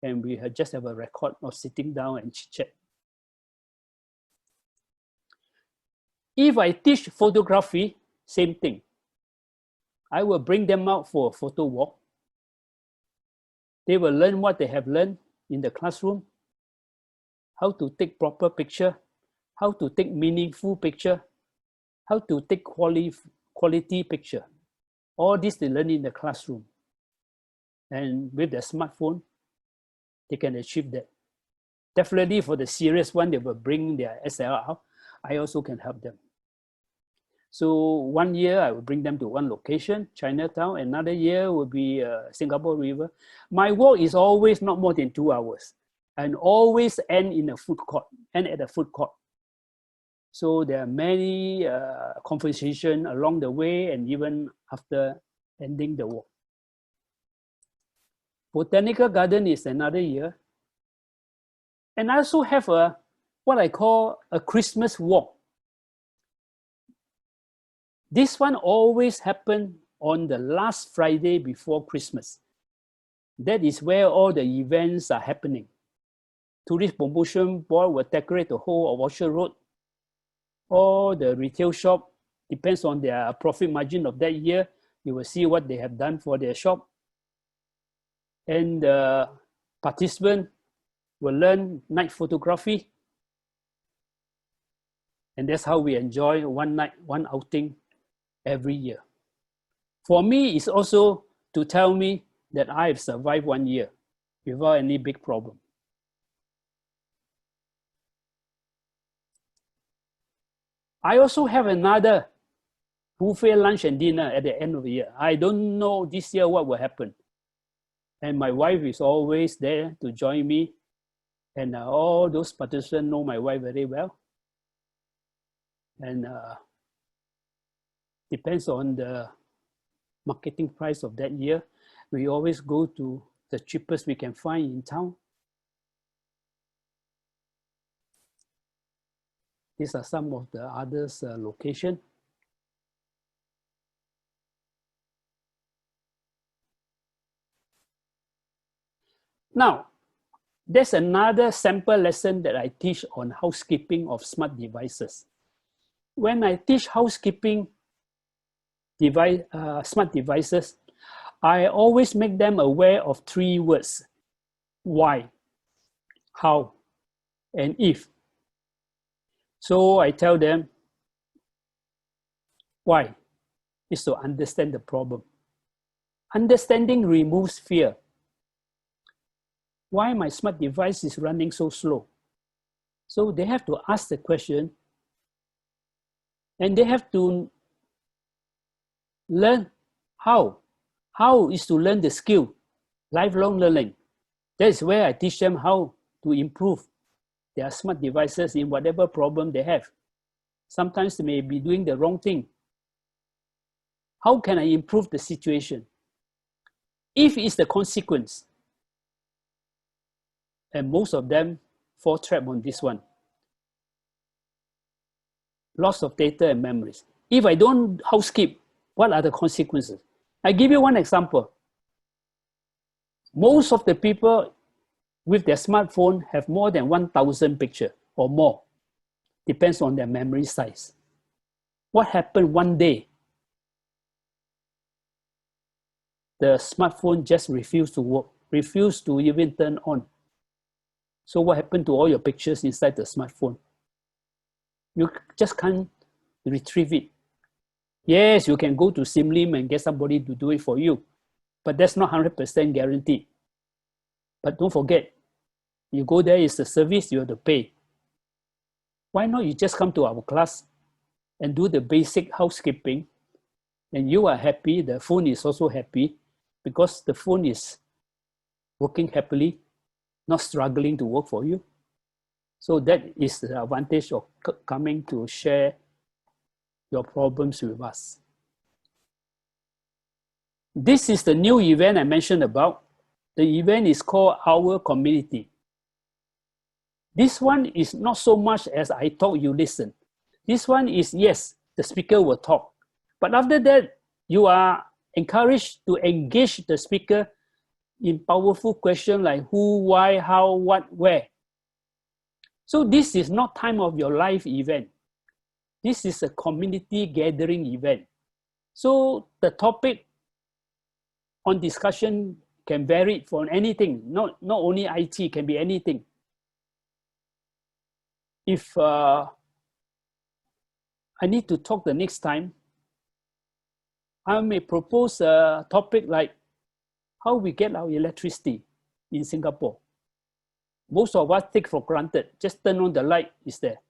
and we just have a record of sitting down and chit-chat. If I teach photography, same thing. I will bring them out for a photo walk. They will learn what they have learned in the classroom, how to take proper picture, how to take meaningful picture, how to take quality picture. All this they learn in the classroom. And with their smartphone, they can achieve that. Definitely for the serious one, they will bring their SLR. I also can help them. So 1 year, I will bring them to one location, Chinatown. Another year will be Singapore River. My work is always not more than 2 hours and always end in a food court, end at a food court. So there are many conversations along the way and even after ending the work. Botanical Garden is another year. And I also have what I call a Christmas walk. This one always happens on the last Friday before Christmas. That is where all the events are happening. Tourist Promotion Board will decorate the whole of Orchard Road. All the retail shop, depends on their profit margin of that year. You will see what they have done for their shop. And the participant will learn night photography. And that's how we enjoy one night, one outing every year. For me, it's also to tell me that I have survived 1 year without any big problem. I also have another buffet lunch and dinner at the end of the year. I don't know this year what will happen. And my wife is always there to join me. And all those participants know my wife very well. And depends on the marketing price of that year. We always go to the cheapest we can find in town. These are some of the others location. Now, There's another sample lesson that I teach on housekeeping of smart devices. When I teach housekeeping smart devices, I always make them aware of 3 words: why, how, and if. So I tell them, why is to understand the problem. Understanding removes fear. Why my smart device is running so slow? So they have to ask the question, and they have to learn how. How is to learn the skill, lifelong learning. That's where I teach them how to improve their smart devices in whatever problem they have. Sometimes they may be doing the wrong thing. How can I improve the situation? If it's the consequence, and most of them fall trap on this one. Loss of data and memories. If I don't housekeep, what are the consequences? I give you one example. Most of the people with their smartphone have more than 1,000 pictures or more. Depends on their memory size. What happened one day? The smartphone just refused to work, refused to even turn on. So what happened to all your pictures inside the smartphone? You just can't retrieve it. Yes, you can go to Simlim and get somebody to do it for you, but that's not 100% guaranteed. But don't forget, you go there, it's a service, you have to pay. Why not you just come to our class and do the basic housekeeping, and you are happy, the phone is also happy, because the phone is working happily, not struggling to work for you. So that is the advantage of coming to share your problems with us. This is the new event I mentioned about. The event is called Our Community. This one is not so much as I talk, you listen. This one is, yes, the speaker will talk. But after that, you are encouraged to engage the speaker in powerful questions like who, why, how, what, where. So this is not time of your life event. This is a community gathering event. So the topic on discussion can vary from anything, not only IT, can be anything. If I need to talk the next time, I may propose a topic like how we get our electricity in Singapore. Most of us take for granted, just turn on the light, is there.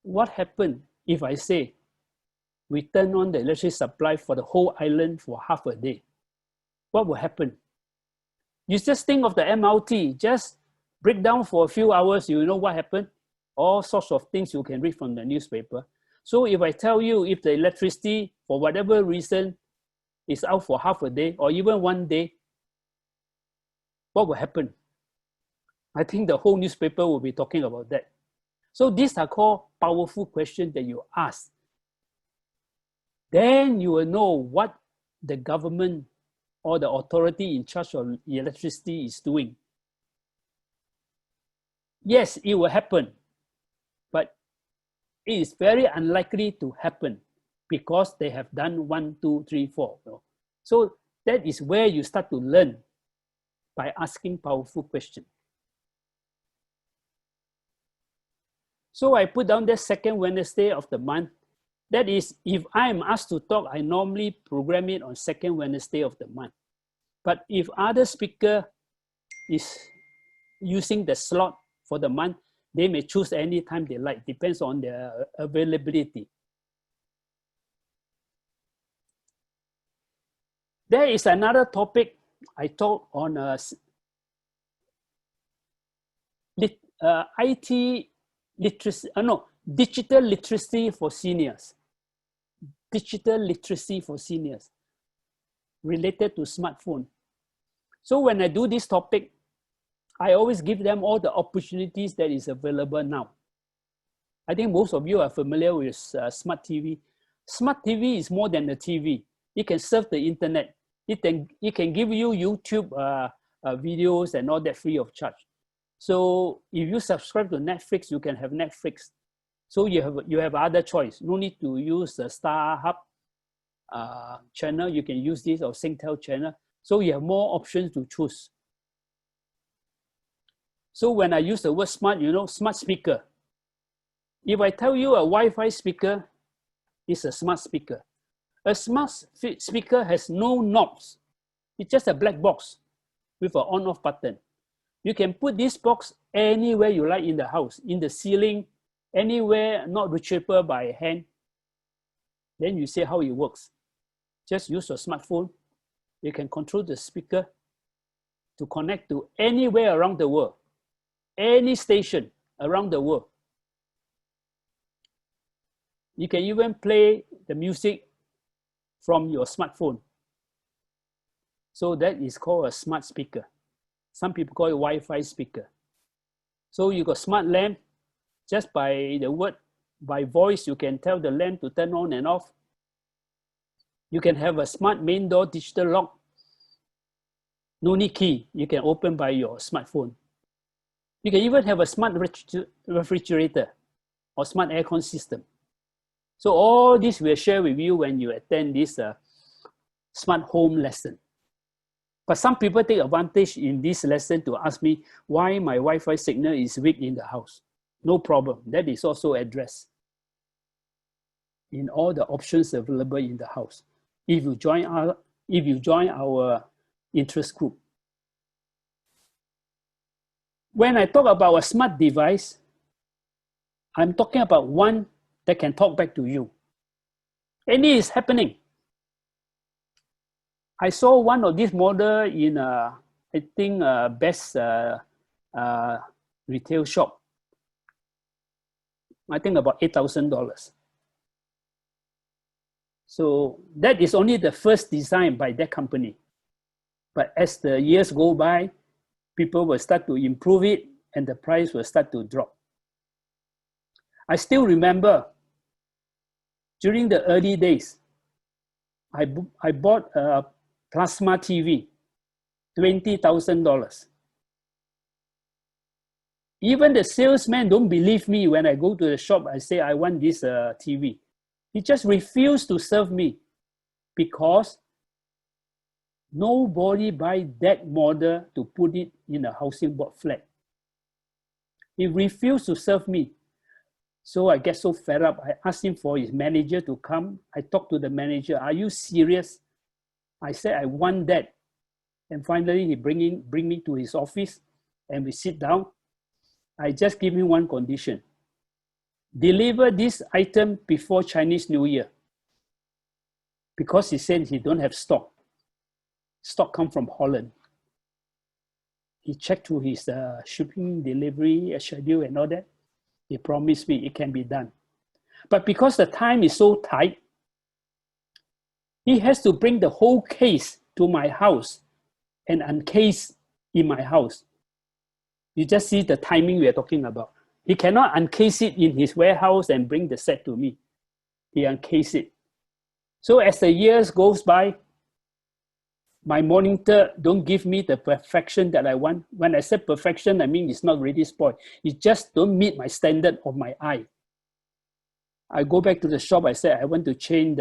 What happened if I say we turn on the electricity supply for the whole island for half a day? What will happen? You just think of the MRT, just break down for a few hours, you know what happened? All sorts of things you can read from the newspaper. So if I tell you if the electricity, for whatever reason, is out for half a day or even one day, what will happen? I think the whole newspaper will be talking about that. So these are called powerful questions that you ask. Then you will know what the government or the authority in charge of electricity is doing. Yes, it will happen, but it is very unlikely to happen because they have done 1, 2, 3, 4. So that is where you start to learn by asking powerful questions. So I put down the second Wednesday of the month. That is, if I am asked to talk, I normally program it on second Wednesday of the month. But if other speaker is using the slot for the month, they may choose any time they like, depends on their availability. There is another topic I taught on IT literacy, digital literacy for seniors. Digital literacy for seniors related to smartphone. So when I do this topic, I always give them all the opportunities that is available now. I think most of you are familiar with smart TV. Smart TV is more than a TV. It can serve the internet. It can give you YouTube videos and all that free of charge. So if you subscribe to Netflix, you can have Netflix. So you have other choice. No need to use the StarHub channel. You can use this or Singtel channel. So you have more options to choose. So when I use the word smart, you know, smart speaker. If I tell you a Wi-Fi speaker is a smart speaker, a smart speaker has no knobs. It's just a black box with an on-off button. You can put this box anywhere you like in the house, in the ceiling, anywhere not reachable by hand. Then you see how it works. Just use your smartphone. You can control the speaker to connect to anywhere around the world, any station around the world. You can even play the music from your smartphone. So that is called a smart speaker. Some people call it Wi-Fi speaker. So you got smart lamp. Just by the word, by voice, you can tell the lamp to turn on and off. You can have a smart main door digital lock. No need key. You can open by your smartphone. You can even have a smart refrigerator or smart aircon system. So all this we'll share with you when you attend this smart home lesson. But some people take advantage in this lesson to ask me why my Wi-Fi signal is weak in the house. No problem. That is also addressed in all the options available in the house. If you join our interest group. When I talk about a smart device, I'm talking about one that can talk back to you. And it is happening. I saw one of these model in I think best retail shop. I think about $8,000. So that is only the first design by that company. But as the years go by, people will start to improve it and the price will start to drop. I still remember during the early days, I bought a plasma TV, $20,000. Even the salesman don't believe me when I go to the shop, I say, I want this TV. He just refused to serve me because nobody buy that model to put it in a housing board flat. He refused to serve me. So I get so fed up. I asked him for his manager to come. I talked to the manager. Are you serious? I said, I want that. And finally, he bring me to his office and we sit down. I just give him one condition. Deliver this item before Chinese New Year. Because he said he don't have stock. Stock come from Holland. He checked through his shipping, delivery schedule and all that. He promised me it can be done. But because the time is so tight, he has to bring the whole case to my house and uncase in my house. You just see the timing we are talking about. He cannot uncase it in his warehouse and bring the set to me. He uncase it. So as the years goes by, my monitor don't give me the perfection that I want. When I say perfection, I mean it's not really spoiled. It just don't meet my standard of my eye. I go back to the shop, I say, I want to change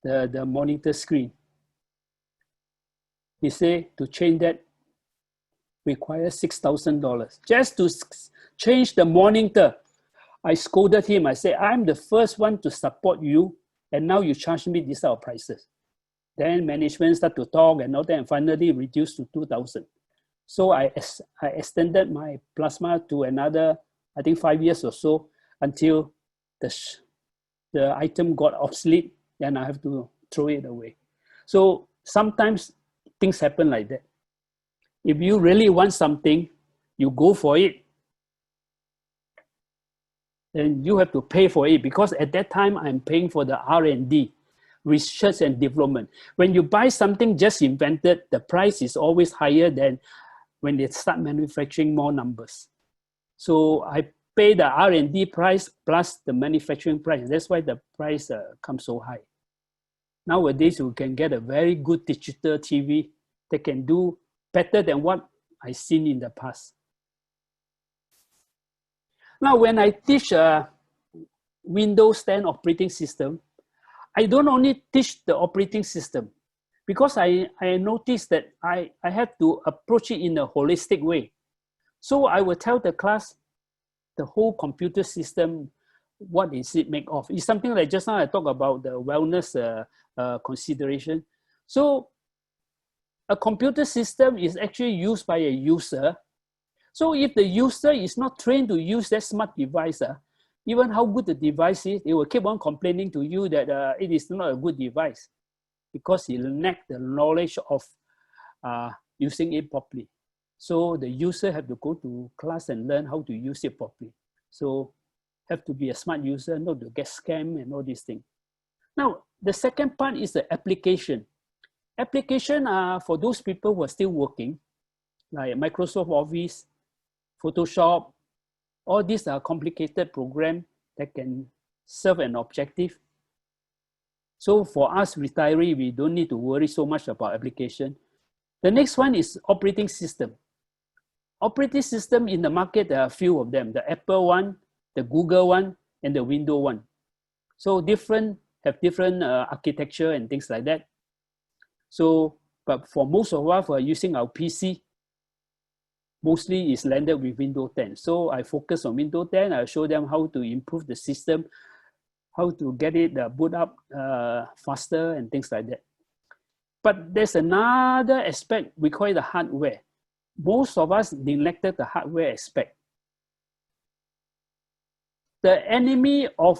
the monitor screen. He say, to change that requires $6,000. Just to change the monitor. I scolded him. I said, I'm the first one to support you, and now you charge me these are prices. Then management start to talk and all that, and finally reduced to 2,000. So I extended my plasma to another, I think 5 years or so, until the item got obsolete, and I have to throw it away. So sometimes things happen like that. If you really want something, you go for it. And you have to pay for it, because at that time I'm paying for the R&D, research and development. When you buy something just invented, the price is always higher than when they start manufacturing more numbers. So I pay the R&D price plus the manufacturing price. That's why the price comes so high. Nowadays, you can get a very good digital TV that can do better than what I've seen in the past. Now, when I teach Windows 10 operating system, I don't only teach the operating system, because I noticed that I have to approach it in a holistic way. So I will tell the class the whole computer system, what is it made of? It's something like just now I talked about the wellness consideration. So a computer system is actually used by a user. So if the user is not trained to use that smart device, even how good the device is, it will keep on complaining to you that it is not a good device because it lacks the knowledge of using it properly. So the user have to go to class and learn how to use it properly. So have to be a smart user, not to get scammed and all these things. Now, the second part is the application. Application are for those people who are still working, like Microsoft Office, Photoshop. All these are complicated programs that can serve an objective. So for us retirees, we don't need to worry so much about application. The next one is operating system. Operating system in the market, there are a few of them, the Apple one, the Google one, and the Windows one. So have different architecture and things like that. So, but for most of us who are using our PC, mostly is landed with Windows 10. So I focus on Windows 10. I show them how to improve the system, how to get it boot up faster and things like that. But there's another aspect, we call it the hardware. Most of us neglected the hardware aspect. The enemy of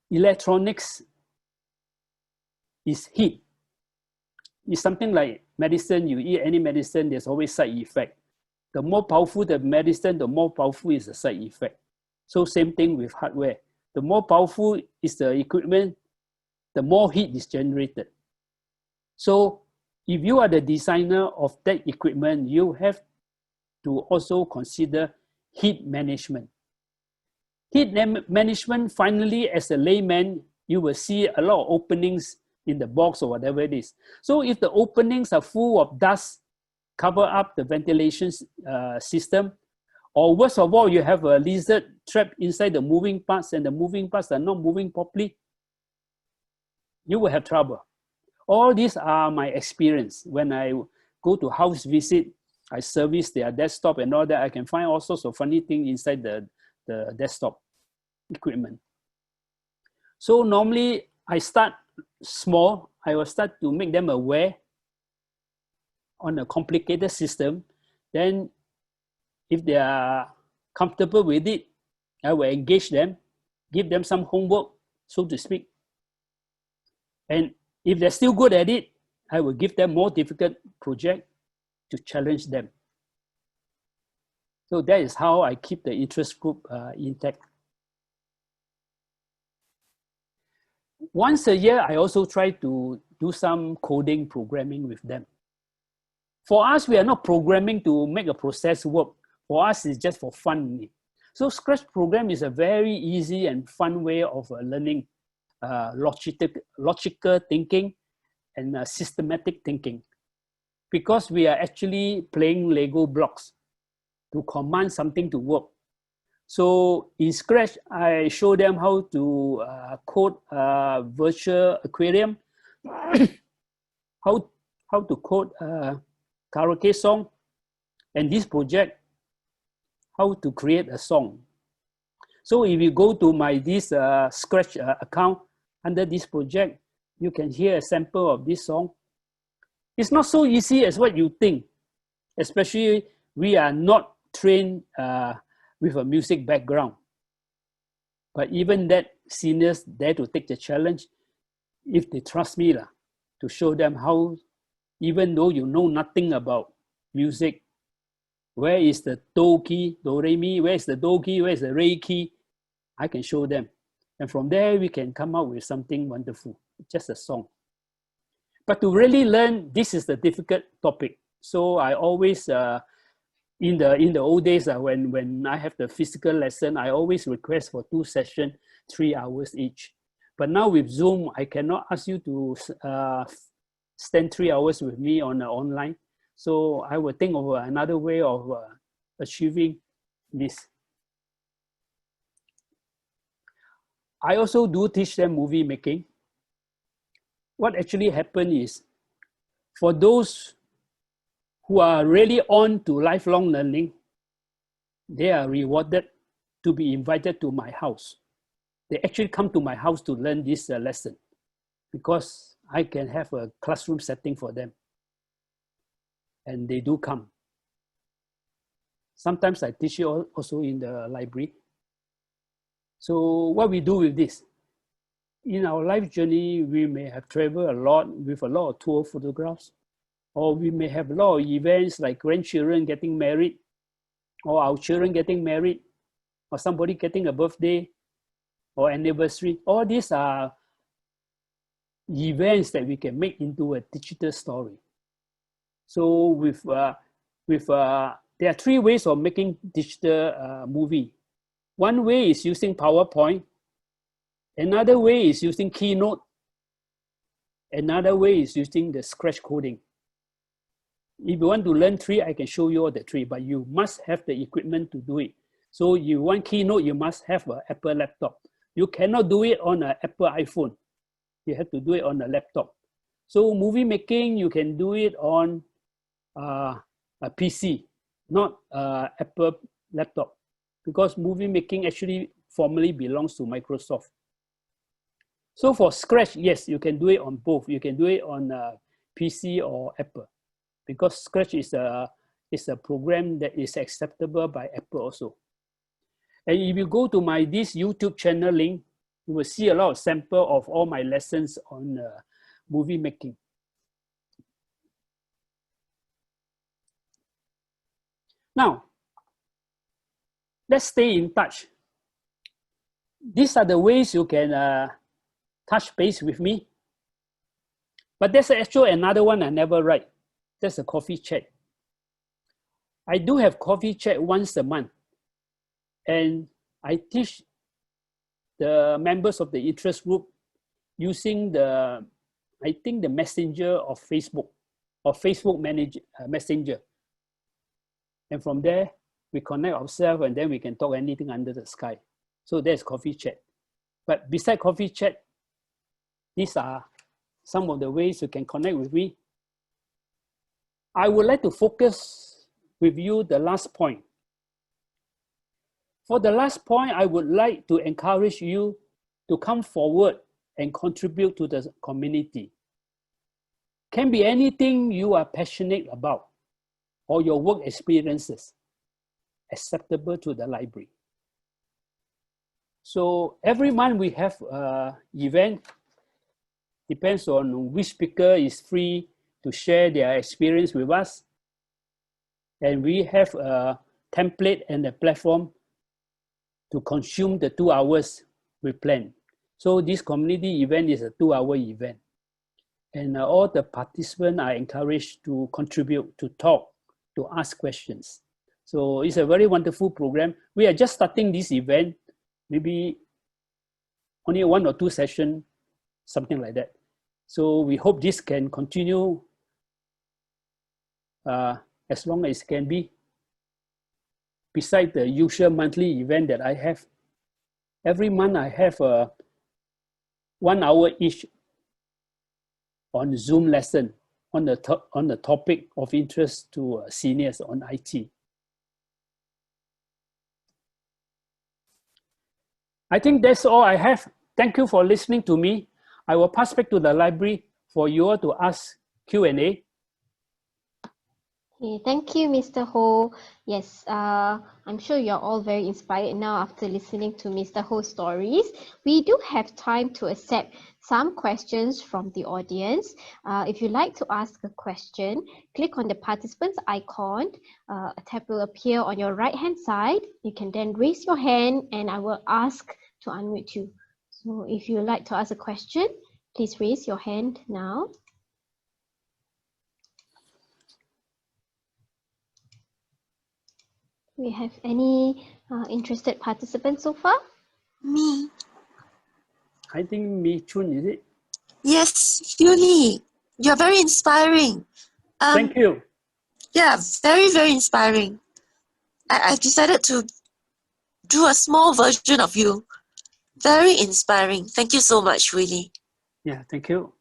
electronics is heat. It's something like medicine. You eat any medicine, there's always side effect. The more powerful the medicine, the more powerful is the side effect. So same thing with hardware. The more powerful is the equipment, the more heat is generated. So if you are the designer of that equipment, you have to also consider heat management. Heat management, finally, as a layman, you will see a lot of openings in the box or whatever it is. So if the openings are full of dust, cover up the ventilation system, or worst of all, you have a lizard trapped inside the moving parts and the moving parts are not moving properly, you will have trouble. All these are my experience. When I go to house visit, I service their desktop and all that, I can find all sorts of funny things inside the desktop equipment. So normally I start small. I will start to make them aware on a complicated system. Then if they are comfortable with it, I will engage them, give them some homework, so to speak. And if they're still good at it, I will give them more difficult project to challenge them. So that is how I keep the interest group intact. Once a year, I also try to do some coding programming with them. For us, we are not programming to make a process work. For us, it's just for fun. So Scratch program is a very easy and fun way of learning logical thinking and systematic thinking, because we are actually playing Lego blocks to command something to work. So in Scratch, I show them how to code a virtual aquarium, how to code a karaoke song, and this project, how to create a song. So if you go to my Scratch account, under this project, you can hear a sample of this song. It's not so easy as what you think, especially we are not trained with a music background. But even that, seniors dare to take the challenge if they trust me to show them how, even though you know nothing about music, where is the do key, do re mi, where is the do key, where is the re key, I can show them. And from there, we can come up with something wonderful, just a song. But to really learn, this is the difficult topic. So I always, in the old days, when I have the physical lesson, I always request for 2 sessions, 3 hours each. But now with Zoom, I cannot ask you to spend 3 hours with me on online. So I will think of another way of achieving this. I also do teach them movie making. What actually happened is, for those who are really on to lifelong learning, they are rewarded to be invited to my house. They actually come to my house to learn this lesson because I can have a classroom setting for them. And they do come. Sometimes I teach you also in the library. So what we do with this, in our life journey, we may have traveled a lot with a lot of tour photographs, or we may have a lot of events like grandchildren getting married, or our children getting married, or somebody getting a birthday or anniversary. All these are events that we can make into a digital story. So there are three ways of making digital movie. One way is using PowerPoint. Another way is using Keynote. Another way is using the Scratch coding. If you want to learn three, I can show you all the three, but you must have the equipment to do it. So you want Keynote, you must have an Apple laptop. You cannot do it on an Apple iPhone. You have to do it on a laptop. So movie making, you can do it on a PC, not Apple laptop, because movie making actually formally belongs to Microsoft. So for Scratch, yes, you can do it on both. You can do it on PC or Apple, because Scratch is a program that is acceptable by Apple also. And if you go to this YouTube channel link, you will see a lot of sample of all my lessons on movie making. Now, let's stay in touch. These are the ways you can touch base with me. But there's actually another one I never write. That's a coffee chat. I do have coffee chat once a month. And I teach the members of the interest group using the messenger of Facebook, or Facebook Messenger. And from there, we connect ourselves, and then we can talk anything under the sky. So there's coffee chat. But beside coffee chat, these are some of the ways you can connect with me. I would like to focus with you the last point. For the last point, I would like to encourage you to come forward and contribute to the community. Can be anything you are passionate about or your work experiences acceptable to the library. So every month we have an event. Depends on which speaker is free to share their experience with us. And we have a template and a platform to consume the 2 hours we plan. So this community event is a 2-hour event. And all the participants are encouraged to contribute, to talk, to ask questions. So it's a very wonderful program. We are just starting this event, maybe only 1 or 2 sessions, something like that. So we hope this can continue as long as it can be. Besides the usual monthly event that I have, every month I have a 1 hour each on Zoom lesson on the topic of interest to seniors on IT. I think that's all I have. Thank you for listening to me. I will pass back to the library for you all to ask Q&A. Okay, thank you, Mr. Ho. Yes, I'm sure you're all very inspired now after listening to Mr. Ho's stories. We do have time to accept some questions from the audience. If you'd like to ask a question, click on the participants icon. A tab will appear on your right-hand side. You can then raise your hand and I will ask to unmute you. So if you'd like to ask a question, please raise your hand now. Do we have any interested participants so far? Me. I think Mi Chun, is it? Yes, Yuni, you're very inspiring. Thank you. Yeah, very, very inspiring. I've decided to do a small version of you. Very inspiring. Thank you so much, really. Yeah, thank you.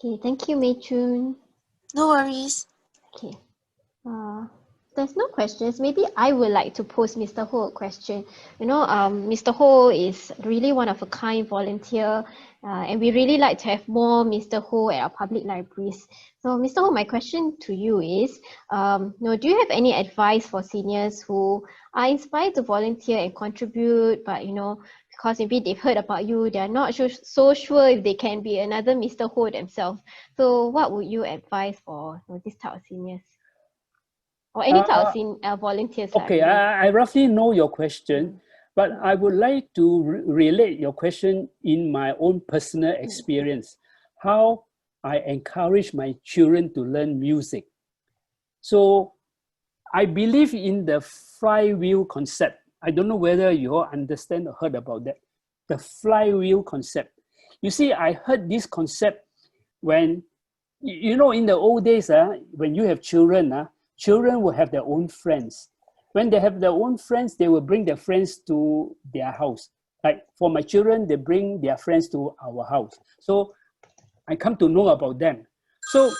Okay, thank you, Mei Chun. No worries. Okay. There's no questions. Maybe I would like to pose Mr. Ho a question. Mr. Ho is really one of a kind volunteer, and we really like to have more Mr. Ho at our public libraries. So, Mr. Ho, my question to you is, do you have any advice for seniors who are inspired to volunteer and contribute, but because maybe they've heard about you, they're not so sure if they can be another Mr. Ho themselves. So, what would you advise for this type of seniors? Or any type of volunteers. Okay, I roughly know your question, but I would like to relate your question in my own personal experience, how I encourage my children to learn music. So I believe in the flywheel concept. I don't know whether you all understand or heard about that. The flywheel concept. You see, I heard this concept when, in the old days, when you have children, children will have their own friends. When they have their own friends, they will bring their friends to their house. Like for my children, they bring their friends to our house. So I come to know about them. So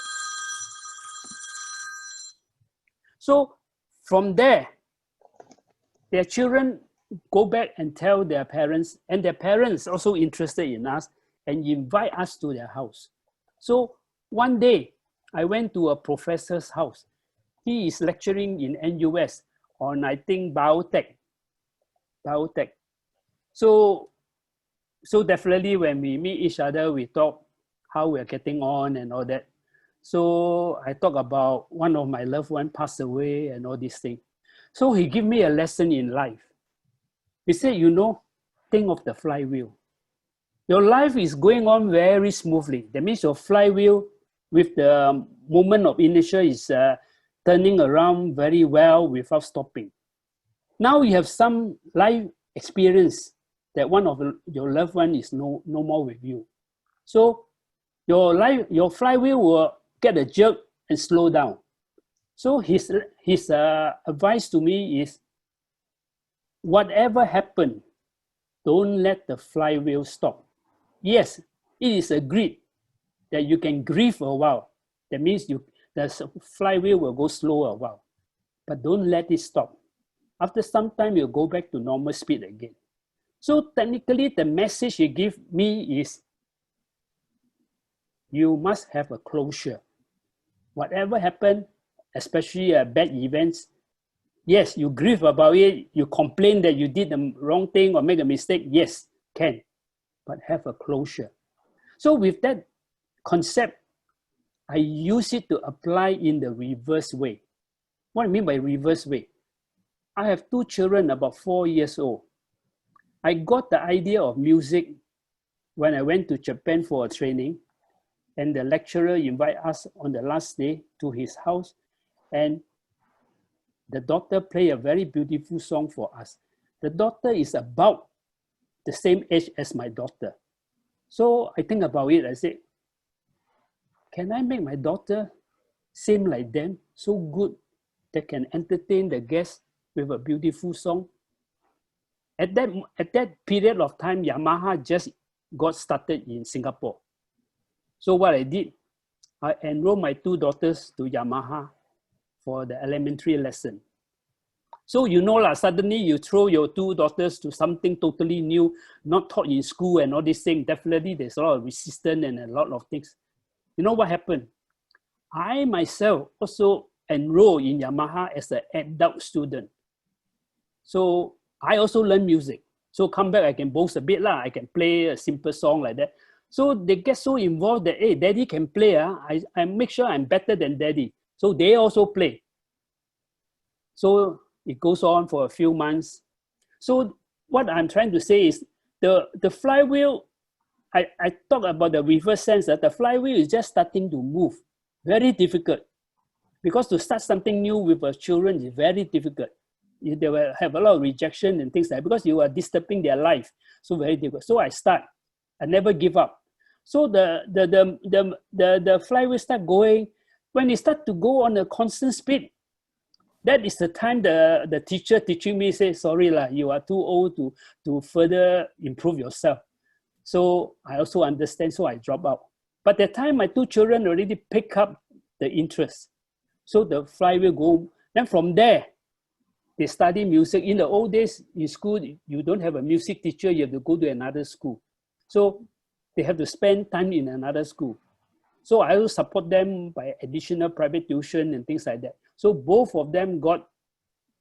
from there, their children go back and tell their parents, and their parents also interested in us and invite us to their house. So one day, I went to a professor's house. He is lecturing in NUS on, I think, biotech. So definitely when we meet each other, we talk how we're getting on and all that. So I talk about one of my loved ones passed away and all these things. So he gave me a lesson in life. He said, think of the flywheel. Your life is going on very smoothly. That means your flywheel with the moment of inertia is turning around very well without stopping. Now you have some life experience that one of your loved one is no more with you. So your flywheel will get a jerk and slow down. So his advice to me is, whatever happened, don't let the flywheel stop. Yes, it is agreed that you can grieve a while. That means the flywheel will go slow a while, but don't let it stop. After some time, you'll go back to normal speed again. So technically, the message he gave me is, you must have a closure. Whatever happened, especially bad events, yes, you grieve about it, you complain that you did the wrong thing or make a mistake, yes, can, but have a closure. So with that concept, I use it to apply in the reverse way. What I mean by reverse way? I have two children about 4 years old. I got the idea of music when I went to Japan for a training, and the lecturer invited us on the last day to his house, and the daughter played a very beautiful song for us. The daughter is about the same age as my daughter. So I think about it, I said, can I make my daughter same like them, so good, that can entertain the guests with a beautiful song? At that period of time, Yamaha just got started in Singapore. So what I did, I enrolled my two daughters to Yamaha for the elementary lesson. So suddenly you throw your two daughters to something totally new, not taught in school and all these things. Definitely there's a lot of resistance and a lot of things. You know what happened? I myself also enrolled in Yamaha as an adult student. So I also learn music. So come back, I can boast a bit lah. I can play a simple song like that. So they get so involved that, hey, daddy can play. I make sure I'm better than daddy. So they also play. So it goes on for a few months. So what I'm trying to say is the flywheel, I talk about the reverse sense that the flywheel is just starting to move. Very difficult. Because to start something new with our children is very difficult. They will have a lot of rejection and things like that because you are disturbing their life. So very difficult. So I start. I never give up. So the flywheel start going. When it start to go on a constant speed, that is the time the teacher teaching me say, sorry lah, you are too old to further improve yourself. So I also understand, so I drop out. But that time my two children already pick up the interest. So the flywheel go, then from there, they study music. In the old days in school, you don't have a music teacher, you have to go to another school. So they have to spend time in another school. So I will support them by additional private tuition and things like that. So both of them got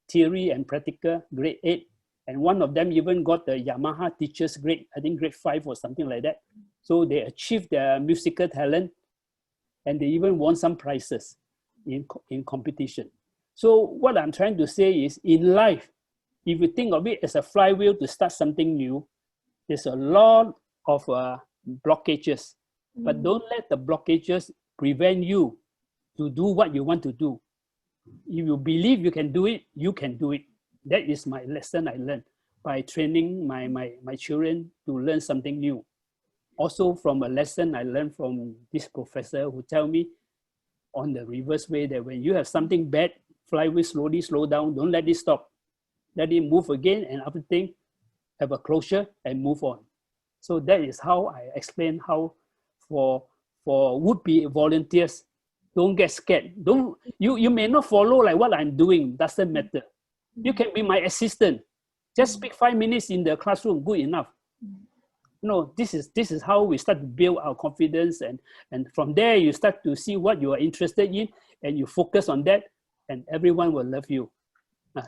theory and practical grade 8. And one of them even got the Yamaha teacher's grade, I think grade 5 or something like that. So they achieved their musical talent and they even won some prizes in competition. So what I'm trying to say is in life, if you think of it as a flywheel to start something new, there's a lot of blockages. But don't let the blockages prevent you to do what you want to do. If you believe you can do it, you can do it. That is my lesson I learned by training my children to learn something new. Also from a lesson I learned from this professor who tell me on the reverse way that when you have something bad, flywheel slowly slow down, don't let it stop. Let it move again and after thing, have a closure and move on. So that is how I explain how for would-be volunteers, don't get scared. You may not follow like what I'm doing, doesn't matter. You can be my assistant. Just speak 5 minutes in the classroom, good enough. No, this is how we start to build our confidence, and from there you start to see what you are interested in and you focus on that and everyone will love you.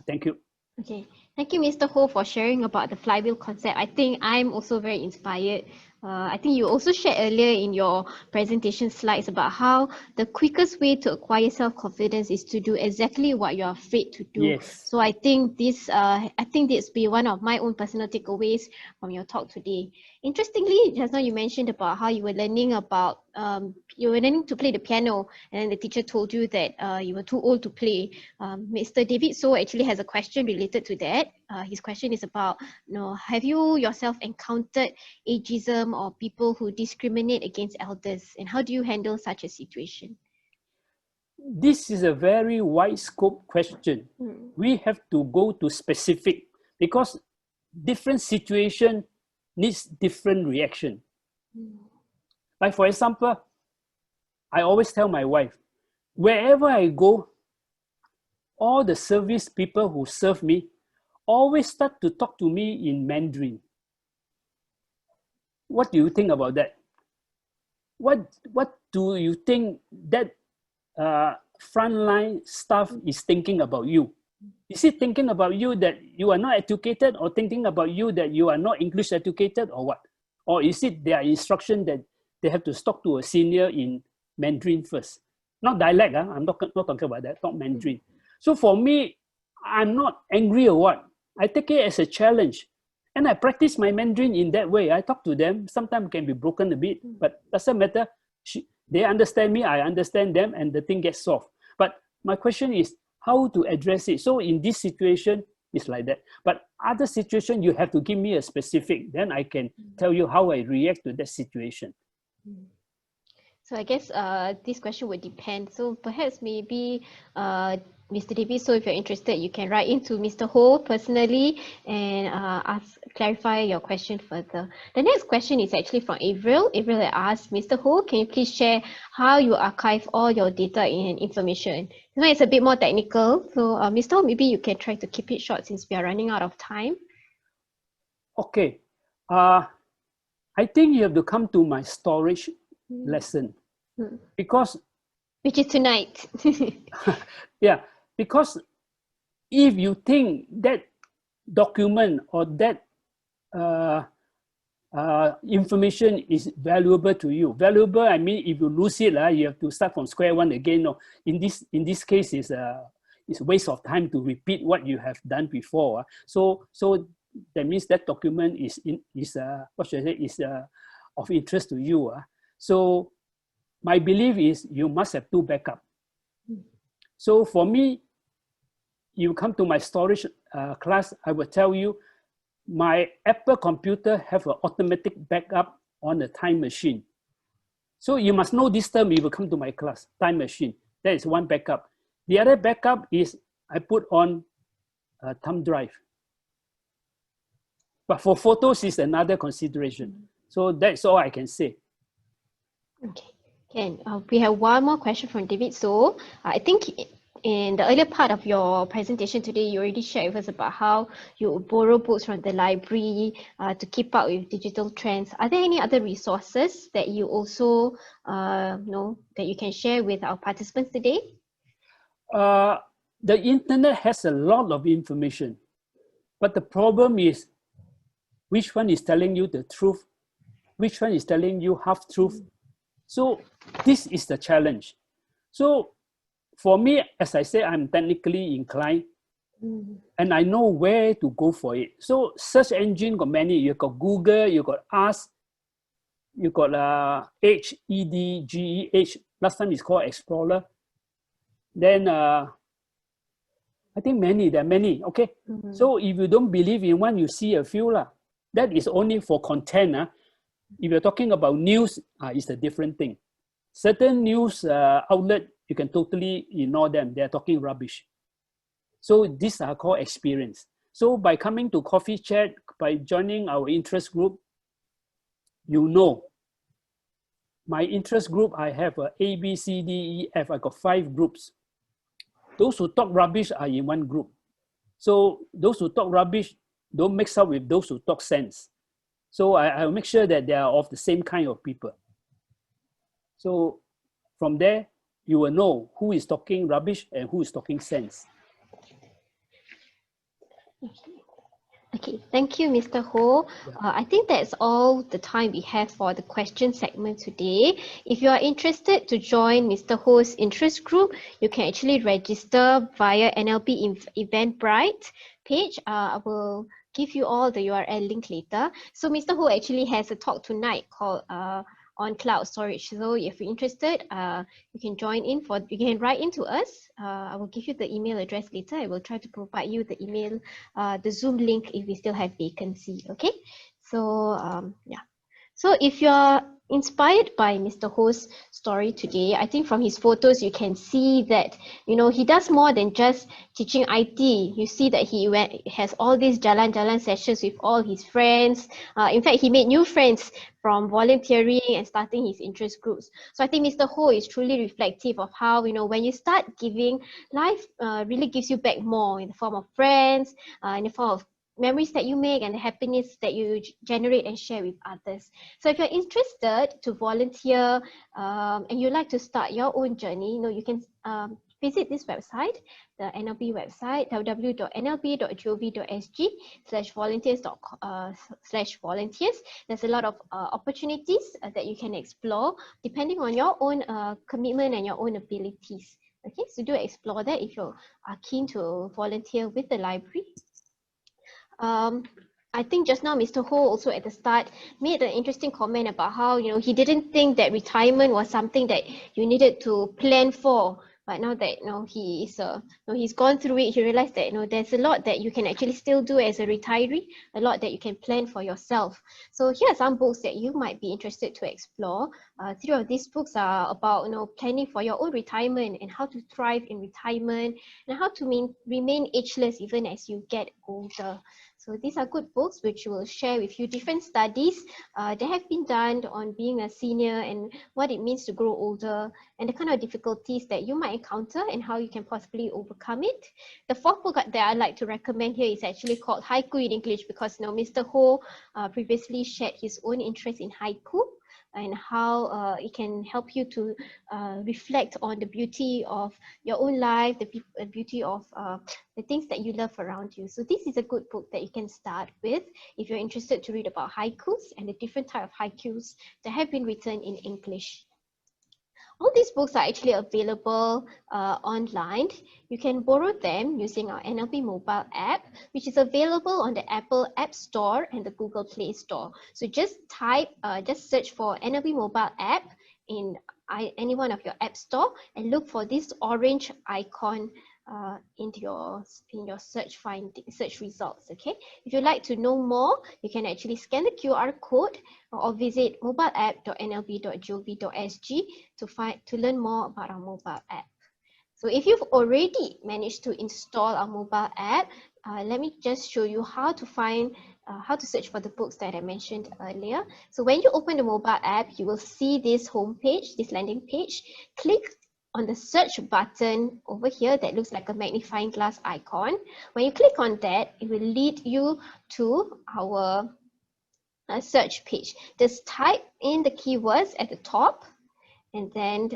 Thank you. Okay, thank you, Mr. Ho, for sharing about the flywheel concept. I think I'm also very inspired. I think you also shared earlier in your presentation slides about how the quickest way to acquire self-confidence is to do exactly what you're afraid to do. Yes. So I think this be one of my own personal takeaways from your talk today. Interestingly, just now you mentioned about how you were learning to play the piano, and the teacher told you that you were too old to play. Mr. David So actually has a question related to that. His question is about, have you yourself encountered ageism or people who discriminate against elders, and how do you handle such a situation? This is a very wide scope question. We have to go to specific because different situation needs different reaction. Like for example, I always tell my wife, wherever I go, all the service people who serve me always start to talk to me in Mandarin. What do you think about that? What do you think that frontline staff is thinking about you? Is it thinking about you that you are not educated, or thinking about you that you are not English educated, or what? Or is it their instruction that they have to talk to a senior in Mandarin first? Not dialect, I'm not talking about that, not Mandarin. So for me, I'm not angry or what. I take it as a challenge. And I practice my Mandarin in that way. I talk to them. Sometimes it can be broken a bit, but doesn't matter. They understand me, I understand them, and the thing gets solved. But my question is how to address it. So in this situation, it's like that. But other situation, you have to give me a specific. Then I can tell you how I react to that situation. So I guess this question would depend. So perhaps maybe Mr. David, so if you're interested, you can write into Mr. Ho personally and clarify your question further. The next question is actually from Avril. Avril asked, Mr. Ho, can you please share how you archive all your data and information? This one is a bit more technical. So Mr. Ho, maybe you can try to keep it short since we are running out of time. Okay. I think you have to come to my storage lesson because which is tonight. Yeah, because if you think that document or that information is valuable to you, valuable, I mean, if you lose it, you have to start from square one again. No, in this case, it's a waste of time to repeat what you have done before. So that means that document is of interest to you. So my belief is you must have 2 backup. So for me, you come to my storage class, I will tell you my Apple computer have an automatic backup on the time machine. So you must know this term if you come to my class, time machine. That is one backup. The other backup is I put on a thumb drive. But for photos is another consideration. So that's all I can say. Okay. Ken, we have one more question from David. So I think in the earlier part of your presentation today, you already shared with us about how you borrow books from the library to keep up with digital trends. Are there any other resources that you also know that you can share with our participants today? The internet has a lot of information, but the problem is which one is telling you the truth, which one is telling you half truth. So this is the challenge. So for me, as I say, I'm technically inclined and I know where to go for it. So search engine got many. You got Google, you got Ask, you got Edge. Last time it's called Explorer. Then I think there are many. Okay. So if you don't believe in one, you see a few lah. That is only for content. If you're talking about news, it's a different thing. Certain news outlet, you can totally ignore them. They're talking rubbish. So these are called experience. So by coming to Coffee Chat, by joining our interest group, you know, my interest group, I have A, B, C, D, E, F. I got 5 groups. Those who talk rubbish are in one group. So those who talk rubbish don't mix up with those who talk sense. So I'll make sure that they are of the same kind of people. So from there, you will know who is talking rubbish and who is talking sense. Okay, thank you, Mr. Ho. I think that's all the time we have for the question segment today. If you are interested to join Mr. Ho's interest group, you can actually register via NLP Eventbrite page. I will give you all the URL link later. So Mr. Ho actually has a talk tonight called on cloud storage. So if you're interested, you can join in you can write into us. I will give you the email address later. I will try to provide you the email, the Zoom link if we still have vacancy. Okay. So yeah. So if you're inspired by Mr. Ho's story today, I think from his photos, you can see that, you know, he does more than just teaching IT. You see that he has all these jalan-jalan sessions with all his friends. In fact, he made new friends from volunteering and starting his interest groups. So I think Mr. Ho is truly reflective of how, you know, when you start giving, life really gives you back more in the form of friends, in the form of memories that you make and the happiness that you generate and share with others. So if you're interested to volunteer and you'd like to start your own journey, you know, you can visit this website, the NLP website, www.nlp.gov.sg/volunteers. There's a lot of opportunities that you can explore depending on your own commitment and your own abilities. Okay, so do explore that if you are keen to volunteer with the library. I think just now Mr. Ho also at the start made an interesting comment about how, you know, he didn't think that retirement was something that you needed to plan for. But now that, you know, he's gone through it, he realized that, you know, there's a lot that you can actually still do as a retiree, a lot that you can plan for yourself. So here are some books that you might be interested to explore. 3 of these books are about, you know, planning for your own retirement and how to thrive in retirement and how to remain ageless even as you get older. So these are good books which will share with you different studies that have been done on being a senior and what it means to grow older and the kind of difficulties that you might encounter and how you can possibly overcome it. The 4th book that I'd like to recommend here is actually called Haiku in English because, you know, Mr. Ho previously shared his own interest in haiku and how it can help you to reflect on the beauty of your own life, the beauty of the things that you love around you. So this is a good book that you can start with if you're interested to read about haikus and the different type of haikus that have been written in English. All these books are actually available online. You can borrow them using our NLP mobile app, which is available on the Apple App Store and the Google Play Store. So just search for NLP mobile app in any one of your app store and look for this orange icon in your search results. Okay, if you'd like to know more, you can actually scan the QR code or visit mobileapp.nlp.gov.sg to learn more about our mobile app. So if you've already managed to install our mobile app, let me just show you how to find, how to search for the books that I mentioned earlier. So when you open the mobile app, you will see this home page, this landing page. Click on the search button over here that looks like a magnifying glass icon. When you click on that, it will lead you to our search page. Just type in the keywords at the top and then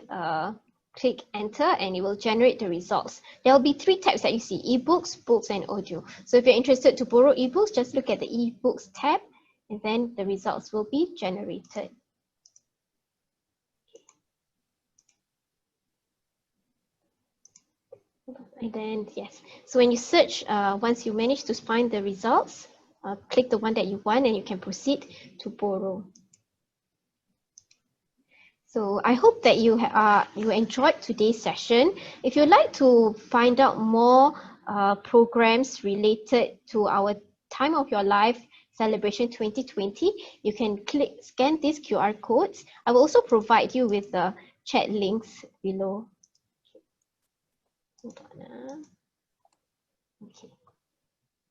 click enter and it will generate the results. There will be three tabs that you see: ebooks, books, and audio. So if you're interested to borrow ebooks, just look at the ebooks tab and then the results will be generated. And then, yes, so when you search, once you manage to find the results, click the one that you want and you can proceed to borrow. So I hope that you enjoyed today's session. If you'd like to find out more programs related to our Time of Your Life Celebration 2020, you can scan these QR codes. I will also provide you with the chat links below. Hold on. Okay.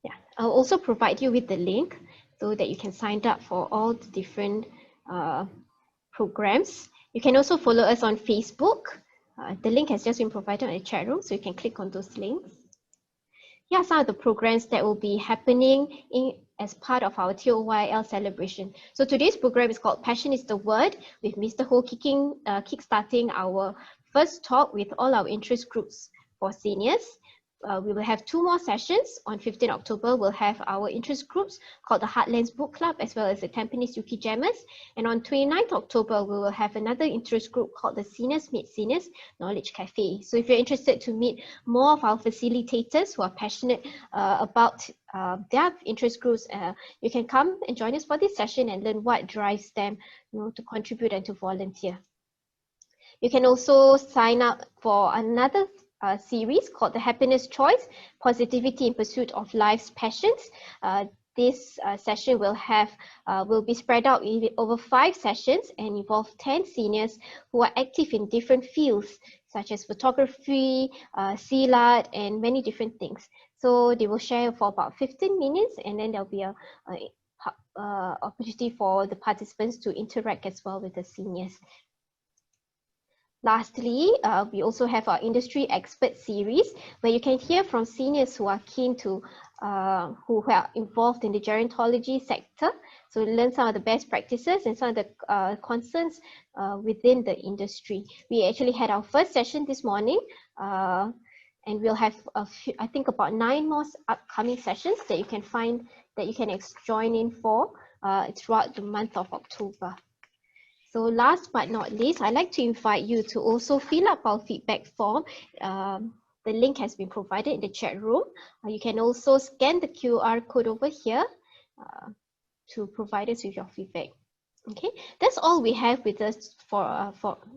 Yeah, I'll also provide you with the link so that you can sign up for all the different programs. You can also follow us on Facebook. The link has just been provided in the chat room, so you can click on those links. Here are some of the programs that will be happening as part of our TOYL celebration. So today's program is called Passion is the Word, with Mr. Ho kickstarting our first talk with all our interest groups for seniors. We will have 2 more sessions. On 15 October, we'll have our interest groups called the Heartlands Book Club, as well as the Tampines Yuki Jammers. And on 29th October, we will have another interest group called the Seniors Meet Seniors Knowledge Cafe. So if you're interested to meet more of our facilitators who are passionate about their interest groups, you can come and join us for this session and learn what drives them, to contribute and to volunteer. You can also sign up for another series called the Happiness Choice, Positivity in Pursuit of Life's Passions. This session will be spread out over 5 sessions and involve 10 seniors who are active in different fields such as photography, CLAT, and many different things. So they will share for about 15 minutes and then there'll be a opportunity for the participants to interact as well with the seniors. Lastly, we also have our industry expert series where you can hear from seniors who are keen to, who are involved in the gerontology sector. So learn some of the best practices and some of the concerns within the industry. We actually had our first session this morning and we'll have I think about 9 more upcoming sessions that you can find, that you can join in for throughout the month of October. So last but not least, I'd like to invite you to also fill up our feedback form. The link has been provided in the chat room. You can also scan the QR code over here to provide us with your feedback. Okay, that's all we have with us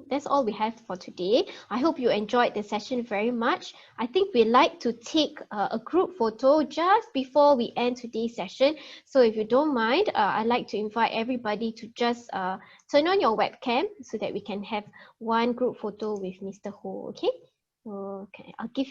that's all we have for today. I hope you enjoyed the session very much. I think we like to take a group photo just before we end today's session. So if you don't mind, I'd like to invite everybody to just turn on your webcam so that we can have one group photo with Mr. Ho. Okay, okay, I'll give you